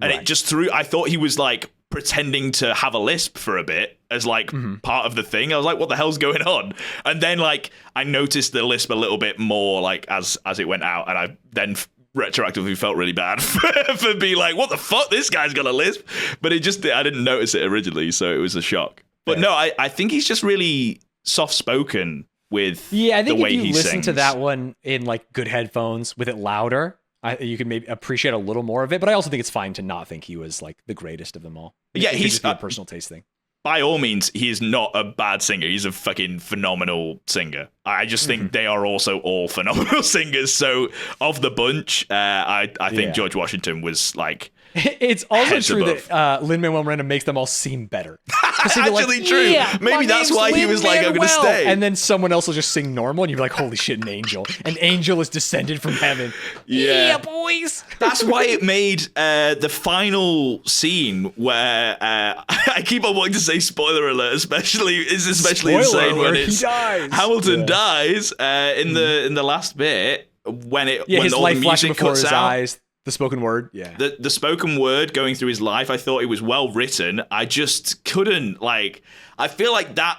and it just threw. I thought he was like pretending to have a lisp for a bit as like part of the thing. I was like, what the hell's going on? And then like I noticed the lisp a little bit more like as it went out, and I then retroactively felt really bad for being like, what the fuck, this guy's got a lisp. But I didn't notice it originally, so it was a shock. But no, I think he's just really soft spoken with I think the way if you he listen sings. to that one in like good headphones with it louder, you can maybe appreciate a little more of it. But I also think it's fine to not think he was like the greatest of them all. He's a personal taste thing. by all means, he is not a bad singer. He's a fucking phenomenal singer. I just think they are also all phenomenal singers. So of the bunch, I think George Washington was like. It's also true that Lin Manuel Miranda makes them all seem better. Actually, true. Yeah, maybe that's why he was like, "I'm going to stay." And then someone else will just sing normal, and you're like, "Holy shit, an angel! An angel is descended from heaven." Yeah, boys. That's why it made the final scene where I keep on wanting to say spoiler alert, especially insane when it's Hamilton dies in the last bit when his all life the flashing music before cuts his out. eyes. The spoken word, yeah. The spoken word going through his life, I thought it was well written. I just couldn't, I feel like that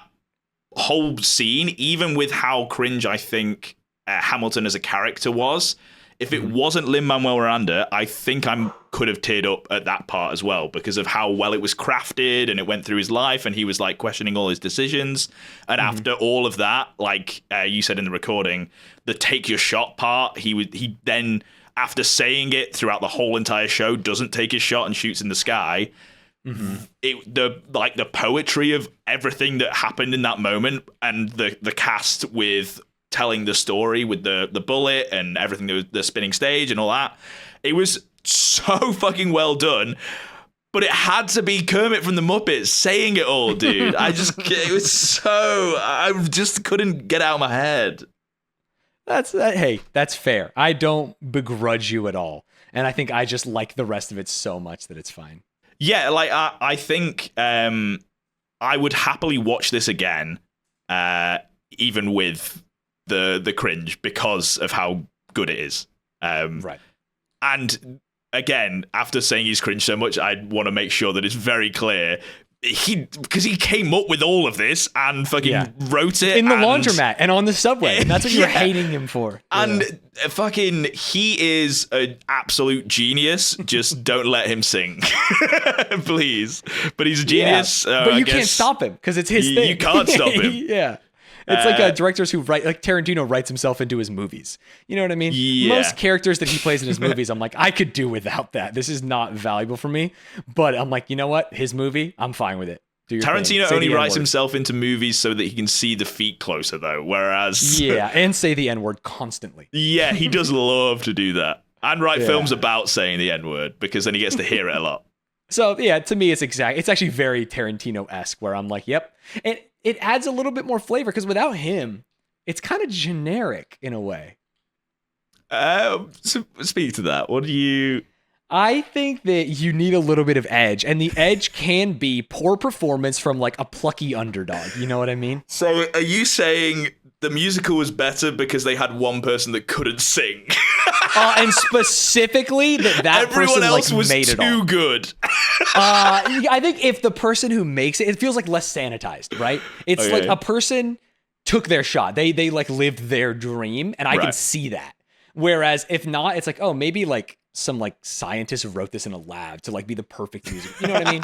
whole scene, even with how cringe I think Hamilton as a character was, if it wasn't Lin Manuel Miranda, I think I could have teared up at that part as well because of how well it was crafted and it went through his life and he was like questioning all his decisions. And after all of that, like you said in the recording, the take your shot part, he then, after saying it throughout the whole entire show, doesn't take his shot and shoots in the sky. The poetry of everything that happened in that moment and the cast with telling the story with the bullet and everything, the spinning stage and all that, it was so fucking well done. But it had to be Kermit from the Muppets saying it all, dude. I just couldn't get out of my head. That's fair. I don't begrudge you at all. And I think I just like the rest of it so much that it's fine. Yeah, like I think I would happily watch this again, even with the cringe because of how good it is. Right. And again, after saying he's cringe so much, I want to make sure that it's very clear. Because he came up with all of this and fucking wrote it in the laundromat and on the subway, and that's what you're hating him for. And fucking, he is an absolute genius. Just don't let him sing, please. But he's a genius. But you can't stop him because it's his thing. You can't stop him. Yeah. It's like directors who write, like Tarantino writes himself into his movies. You know what I mean? Yeah. Most characters that he plays in his movies, I'm like, I could do without that. This is not valuable for me. But I'm like, you know what? His movie, I'm fine with it. Tarantino only writes himself into movies so that he can see the feet closer, though. Whereas... Yeah, and say the N-word constantly. Yeah, he does love to do that. And write films about saying the N-word, because then he gets to hear it a lot. So, yeah, to me, it's actually very Tarantino-esque, where I'm like, yep. And it adds a little bit more flavor, because without him, it's kind of generic in a way. So speak to that. What do you... I think that you need a little bit of edge, and the edge can be poor performance from like a plucky underdog. You know what I mean? So are you saying the musical was better because they had one person that couldn't sing? And specifically that everyone person else like was made it all. too good. I think if the person who makes it, it feels like less sanitized, right? It's like a person took their shot. They like lived their dream, and I can see that. Whereas if not, it's like, oh, maybe like some like scientist wrote this in a lab to like be the perfect music. You know what I mean?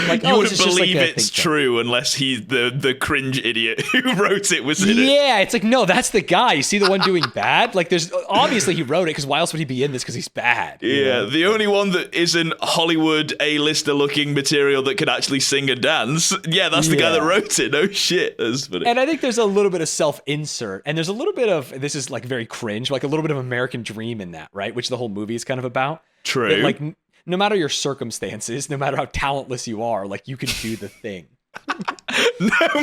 Like, you wouldn't believe it's true unless he's the cringe idiot who wrote it was in it. Yeah, it's like, no, that's the guy. You see the one doing bad? Like, there's obviously he wrote it because why else would he be in this? Because he's bad. Yeah, the only one that isn't Hollywood A-lister looking material that can actually sing and dance. Yeah, that's the guy that wrote it. No shit. That's funny. And I think there's a little bit of self-insert, and there's a little bit of, this is like very cringe, like a little bit of American Dream in that, right? Which the whole movie is kind of about. True. That, like, no matter your circumstances, no matter how talentless you are, like you can do the thing.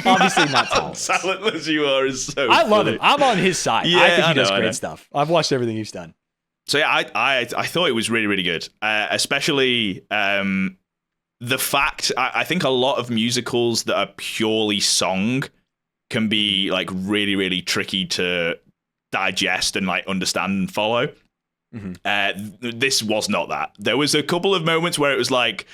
Obviously not talentless. How talentless you are is so I love him. I'm on his side. Yeah, I think he does great stuff. I've watched everything he's done. So yeah, I thought it was really, really good. Especially the fact, I think a lot of musicals that are purely song can be like really, really tricky to digest and like understand and follow. Mm-hmm. This was not that. There was a couple of moments where it was like,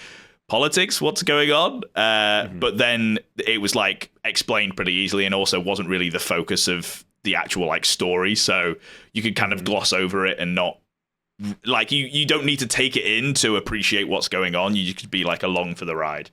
politics, what's going on? But then it was like explained pretty easily and also wasn't really the focus of the actual like story. So you could kind of gloss over it and not like you don't need to take it in to appreciate what's going on. You could be like along for the ride.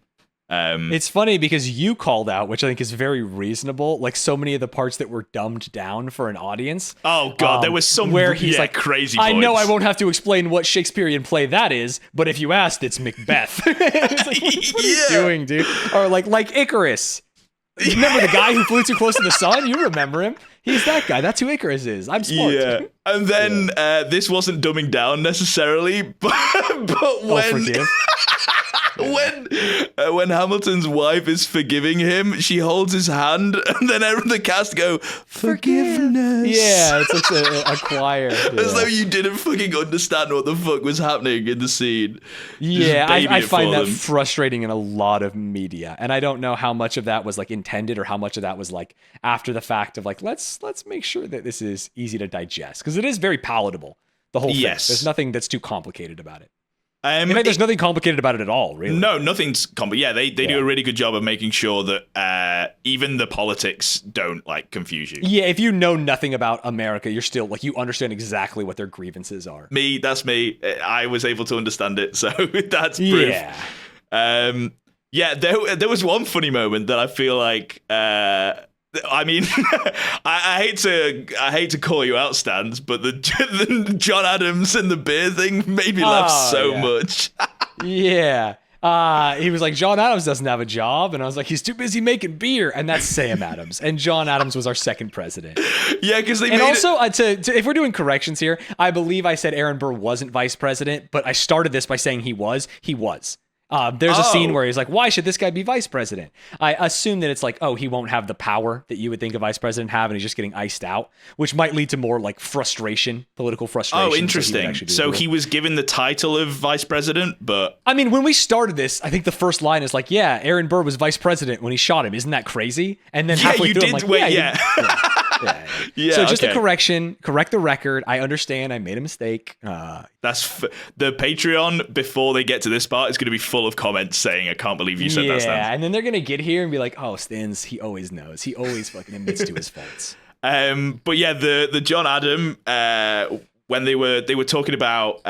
It's funny because you called out, which I think is very reasonable, like so many of the parts that were dumbed down for an audience. Oh god, there was some where he's like crazy I points. know I won't have to explain what Shakespearean play that is, but if you asked, it's Macbeth. It's like, what are you doing, dude? Or like Icarus. Remember the guy who flew too close to the sun? You remember him. He's that guy. That's who Icarus is. I'm smart. Yeah. And then this wasn't dumbing down necessarily, but when when Hamilton's wife is forgiving him, she holds his hand, and then the cast go, forgiveness. Yeah, it's like a choir. As though you didn't fucking understand what the fuck was happening in the scene. Yeah, I find that frustrating in a lot of media. And I don't know how much of that was like intended or how much of that was like after the fact of like, let's make sure that this is easy to digest. Because it is very palatable, the whole thing. Yes. There's nothing that's too complicated about it. There's nothing complicated about it at all, really. No, nothing's complicated. Yeah, they do a really good job of making sure that even the politics don't like confuse you. Yeah, if you know nothing about America, you're still like you understand exactly what their grievances are. That's me. I was able to understand it, so that's proof. Yeah. There was one funny moment that I feel like. I mean, I hate to call you out, Stanz, but the John Adams and the beer thing made me laugh so much. Yeah. He was like, John Adams doesn't have a job. And I was like, he's too busy making beer. And that's Sam Adams. And John Adams was our second president. Yeah, because they and made also, if we're doing corrections here, I believe I said Aaron Burr wasn't vice president, but I started this by saying he was. He was. There's a scene where he's like, why should this guy be vice president? I assume that it's like, he won't have the power that you would think a vice president have, and he's just getting iced out, which might lead to more like frustration, political frustration. Oh, interesting. So he was given the title of vice president, but... I mean, when we started this, I think the first line is like, yeah, Aaron Burr was vice president when he shot him. Isn't that crazy? And then halfway through, I'm like, So just a correction, correct the record. I understand. I made a mistake. That's the Patreon before they get to this part is going to be full of comments saying, I can't believe you said that, Stanz. Yeah, and then they're going to get here and be like, oh, Stanz, he always knows. He always fucking admits to his faults. But yeah, the John Adam, when they were talking about...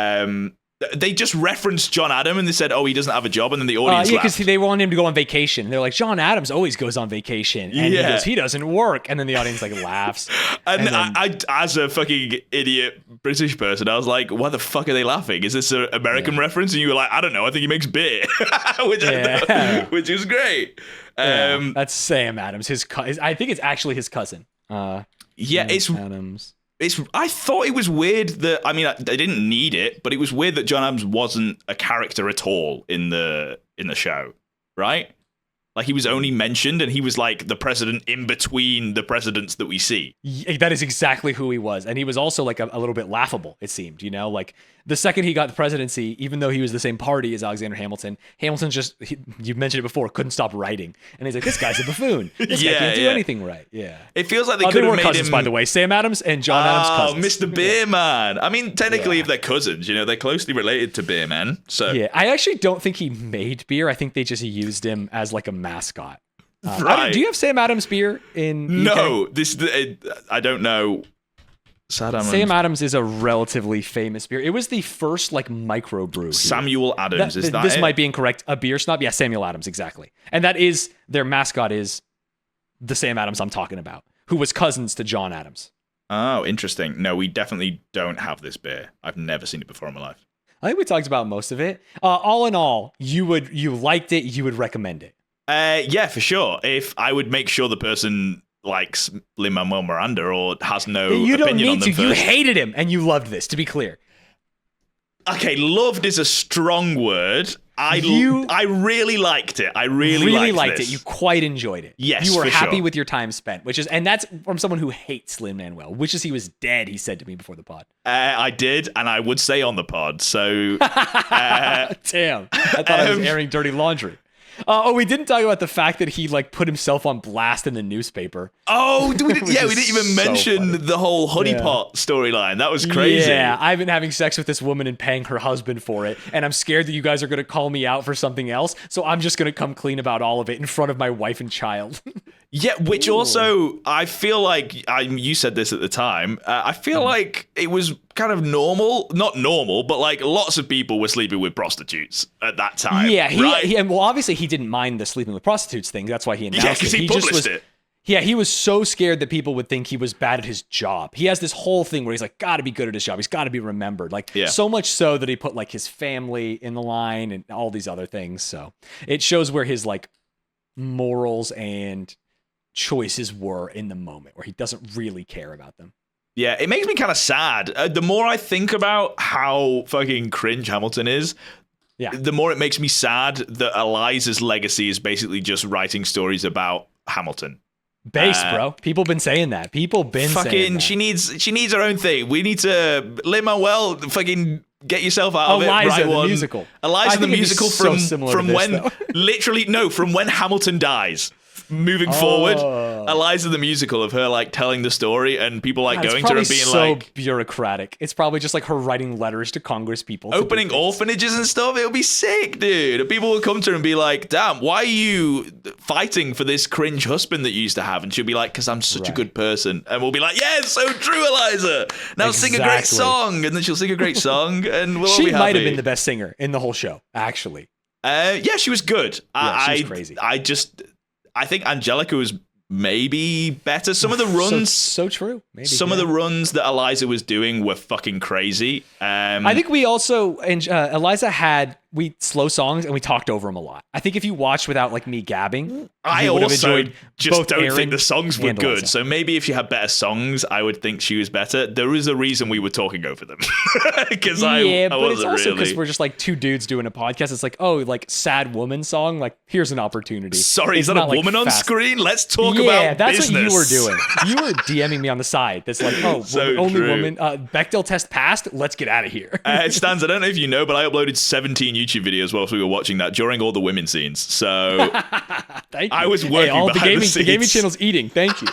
they just referenced John Adam and they said, he doesn't have a job. And then the audience yeah, because they want him to go on vacation. They're like, John Adams always goes on vacation. And he goes, he doesn't work. And then the audience like laughs. And then, I, as a fucking idiot British person, I was like, why the fuck are they laughing? Is this an American reference? And you were like, I don't know. I think he makes beer, which is great. That's Sam Adams. I think it's actually his cousin. It's Adams. I thought it was weird that, I mean, they didn't need it, but it was weird that John Adams wasn't a character at all in the show, right? Like, he was only mentioned, and he was like the president in between the presidents that we see. That is exactly who he was. And he was also like a little bit laughable, it seemed, you know? Like, the second he got the presidency, even though he was the same party as Alexander Hamilton, Hamilton just, you mentioned it before, couldn't stop writing. And he's like, this guy's a buffoon. This guy can't do anything right. Yeah. It feels like they could have made cousins, him... by the way. Sam Adams and John Adams cousins. Mr. Beerman. I mean, technically, if they're cousins, you know, they're closely related to Beerman. So yeah, I actually don't think he made beer. I think they just used him as like a mascot. Right. Do you have Sam Adams beer in No, I don't know. Sam Adams is a relatively famous beer. It was the first like microbrew. Samuel Adams, is that this it? might be incorrect. A beer snob? Yeah, Samuel Adams, exactly. And that is, their mascot is the Sam Adams I'm talking about, who was cousins to John Adams. Oh, interesting. No, we definitely don't have this beer. I've never seen it before in my life. I think we talked about most of it. All in all, you liked it, you would recommend it. Yeah, for sure. If I would make sure the person likes Lin Manuel Miranda or has no opinion on them. You don't need to. First. You hated him and you loved this, to be clear. Okay, loved is a strong word. I really liked it. I really liked it. You quite enjoyed it. Yes, you were happy sure. with your time spent, and that's from someone who hates Lin Manuel. Wishes he was dead. He said to me before the pod. I did, and I would say on the pod. So, damn, I thought I was airing dirty laundry. We didn't talk about the fact that he like put himself on blast in the newspaper. Oh, we didn't even mention the whole honeypot storyline. That was crazy. Yeah, I've been having sex with this woman and paying her husband for it, and I'm scared that you guys are going to call me out for something else, so I'm just going to come clean about all of it in front of my wife and child. Yeah, which also, I feel like, you said this at the time, I feel like it was kind of normal, not normal, but like lots of people were sleeping with prostitutes at that time. Yeah, well, obviously he didn't mind the sleeping with prostitutes thing. That's why he announced it. Yeah, because he published it. Yeah, he was so scared that people would think he was bad at his job. He has this whole thing where he's like, got to be good at his job. He's got to be remembered. Like, so much so that he put like his family in the line and all these other things. So it shows where his like morals and choices were in the moment, where he doesn't really care about them. Yeah, it makes me kind of sad. The more I think about how fucking cringe Hamilton is, the more it makes me sad that Eliza's legacy is basically just writing stories about Hamilton. Base, bro. People been saying that. Saying that. She needs her own thing. We need to Lin Manuel fucking get yourself out of it. Eliza the Musical. Eliza the Musical from when this, from when Hamilton dies. Moving forward, Eliza the Musical, of her like telling the story and people like going to her and being so bureaucratic. It's probably just like her writing letters to Congress people, opening orphanages and stuff. It'll be sick, dude. People will come to her and be like, "Damn, why are you fighting for this cringe husband that you used to have?" And she'll be like, "Because I'm such a good person." And we'll be like, "Yeah, it's so true, Eliza. Now sing a great song." And then she'll sing a great song, and we'll all be happy. She might have been the best singer in the whole show, actually. Yeah, she was good. Yeah, she was crazy. I think Angelica was maybe better. Some of the runs, so true. Maybe some of the runs that Eliza was doing were fucking crazy. I think we also Eliza had slow songs and we talked over them a lot. I think if you watched without like me gabbing, I also just don't think the songs were good. Eliza. So maybe if she had better songs, I would think she was better. There is a reason we were talking over them because I but wasn't it's also because really. we're just like two dudes doing a podcast. It's like, oh, like sad woman song. Like here's an opportunity. Sorry, it's is that a woman on screen? Let's talk about that's business. what you were doing. You were DMing me on the side. That's like, oh, so only true. woman. Bechdel test passed. Let's get out of here. Stanz, I don't know if you know, but I uploaded 17 YouTube videos whilst we were watching that during all the women scenes. So Thank you. I was working behind the scenes. The gaming channel's eating. Thank you.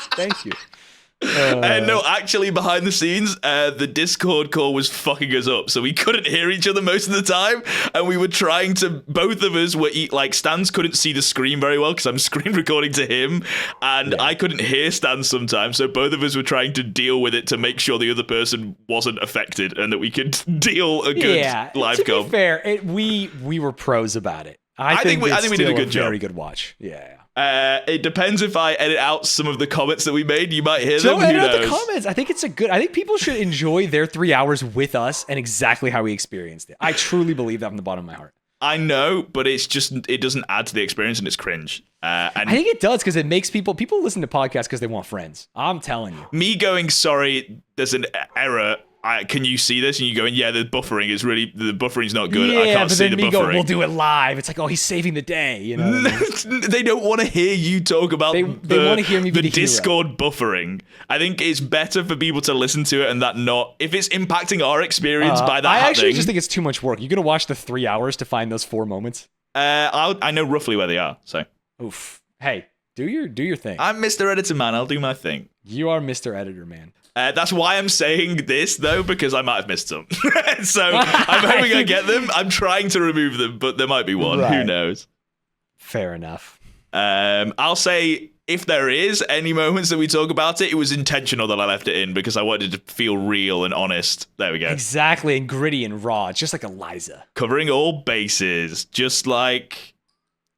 No, actually, behind the scenes, the Discord call was fucking us up, so we couldn't hear each other most of the time, and we were trying to. Both of us were like Stanz couldn't see the screen very well because I'm screen recording to him, and I couldn't hear Stanz sometimes. So both of us were trying to deal with it to make sure the other person wasn't affected and that we could deal a good live to com. Be fair, we were pros about it. I think we did a good job. Very good watch. Yeah. It depends if I edit out some of the comments that we made. You might hear them. Don't edit out the comments. I think I think people should enjoy their 3 hours with us and exactly how we experienced it. I truly believe that from the bottom of my heart. I know, but it doesn't add to the experience and it's cringe. And I think it does because it makes people listen to podcasts because they want friends. I'm telling you. Me going, sorry, there's an error. Can you see this? And you going, yeah, the buffering's not good. I can't see the buffering. Go, we'll do it live. It's like, oh, he's saving the day. You know, they don't want to hear you talk about they want to hear me be the Discord buffering. I think it's better for people to listen to it and that not if it's impacting our experience by that. I actually just think it's too much work. You're gonna watch the 3 hours to find those 4 moments. I know roughly where they are. So, oof. Hey, do your thing. I'm Mr. Editor Man. I'll do my thing. You are Mr. Editor Man. That's why I'm saying this, though, because I might have missed some. So I'm hoping I get them. I'm trying to remove them, but there might be one. Right. Who knows? Fair enough. I'll say if there is any moments that we talk about it, it was intentional that I left it in because I wanted to feel real and honest. There we go. Exactly, and gritty and raw, just like Eliza. Covering all bases, just like...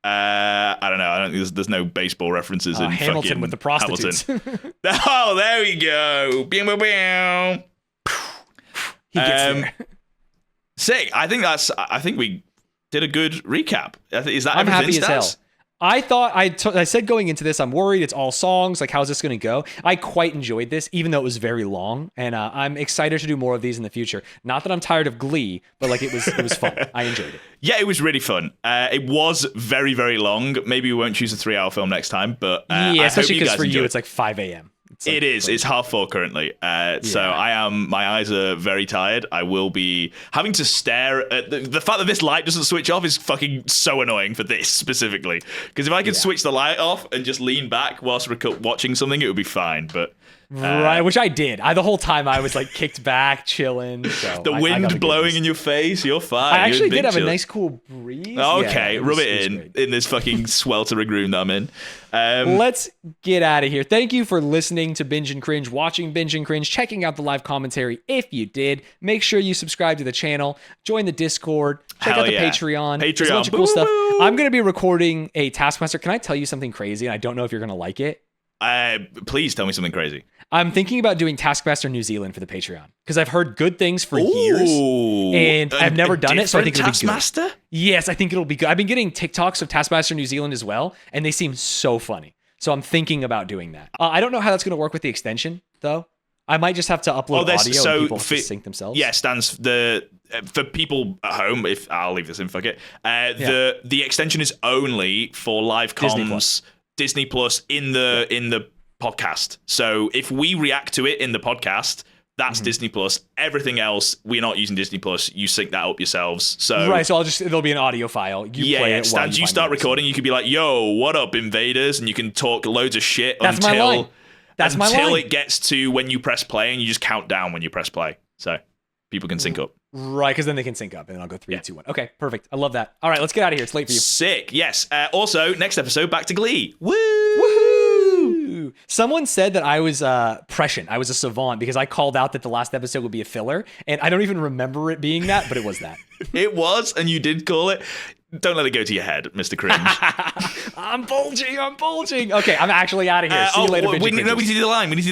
I don't know. I don't think there's no baseball references in Hamilton fucking with the prostitutes. Oh, there we go. He gets there. Sick. I think we did a good recap. Is that I'm everything? Happy as hell. I thought I said going into this, I'm worried it's all songs. Like, how's this going to go? I quite enjoyed this, even though it was very long, and I'm excited to do more of these in the future. Not that I'm tired of Glee, but like it was fun. I enjoyed it. Yeah, it was really fun. It was very, very long. Maybe we won't choose a 3-hour film next time, but especially because for you it's like 5 a.m. It is. It's 3:30 currently. So my eyes are very tired. I will be having to stare at the fact that this light doesn't switch off is fucking so annoying for this specifically. Because if I could switch the light off and just lean back whilst we're watching something, it would be fine. But Right, which I did. The whole time I was like kicked back, chilling. So the wind blowing in your face, you're fine. I actually did have a nice cool breeze. Okay, rub it in this fucking sweltering room that I'm in. Let's get out of here. Thank you for listening to Binge and Cringe, watching Binge and Cringe, checking out the live commentary. If you did, make sure you subscribe to the channel, join the Discord, check out the Patreon. There's a bunch of cool stuff. I'm going to be recording a Taskmaster. Can I tell you something crazy? And I don't know if you're going to like it. Please tell me something crazy. I'm thinking about doing Taskmaster New Zealand for the Patreon because I've heard good things for years and I've never done it, so I think it'll be good. Taskmaster? Yes, I think it'll be good. I've been getting TikToks of Taskmaster New Zealand as well, and they seem so funny. So I'm thinking about doing that. I don't know how that's going to work with the extension, though. I might just have to upload audio and people sync themselves. Yeah, Stanz, for people at home, if I'll leave this in, fuck it. The extension is only for live comms, Disney Plus in the podcast. So if we react to it in the podcast, that's Disney Plus. Everything else, we're not using Disney Plus. You sync that up yourselves. So right, so it'll be an audio file. You play it. Stanz, you start recording. You could be like, "Yo, what up, invaders?" And you can talk loads of shit until it gets to when you press play, and you just count down when you press play, so people can sync up. Right, because then they can sync up, and then I'll go 3, 2, 1. Okay, perfect. I love that. All right, let's get out of here. It's late for you. Sick. Yes. Also, next episode, back to Glee. Woo! Woohoo! Someone said that I was prescient. I was a savant because I called out that the last episode would be a filler, and I don't even remember it being that, but it was that. It was, and you did call it. Don't let it go to your head, Mr. Cringe. I'm bulging. Okay, I'm actually out of here. See you later, we need to do the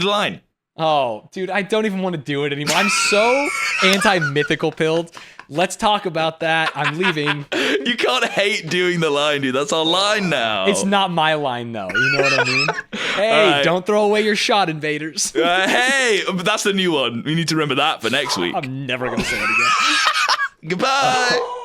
line. Oh, dude, I don't even want to do it anymore. I'm so anti-mythical pilled. Let's talk about that. I'm leaving. You can't hate doing the line, dude. That's our line now. It's not my line, though. You know what I mean? Hey, don't throw away your shot, invaders. Hey, that's the new one. We need to remember that for next week. I'm never going to say it again. Goodbye.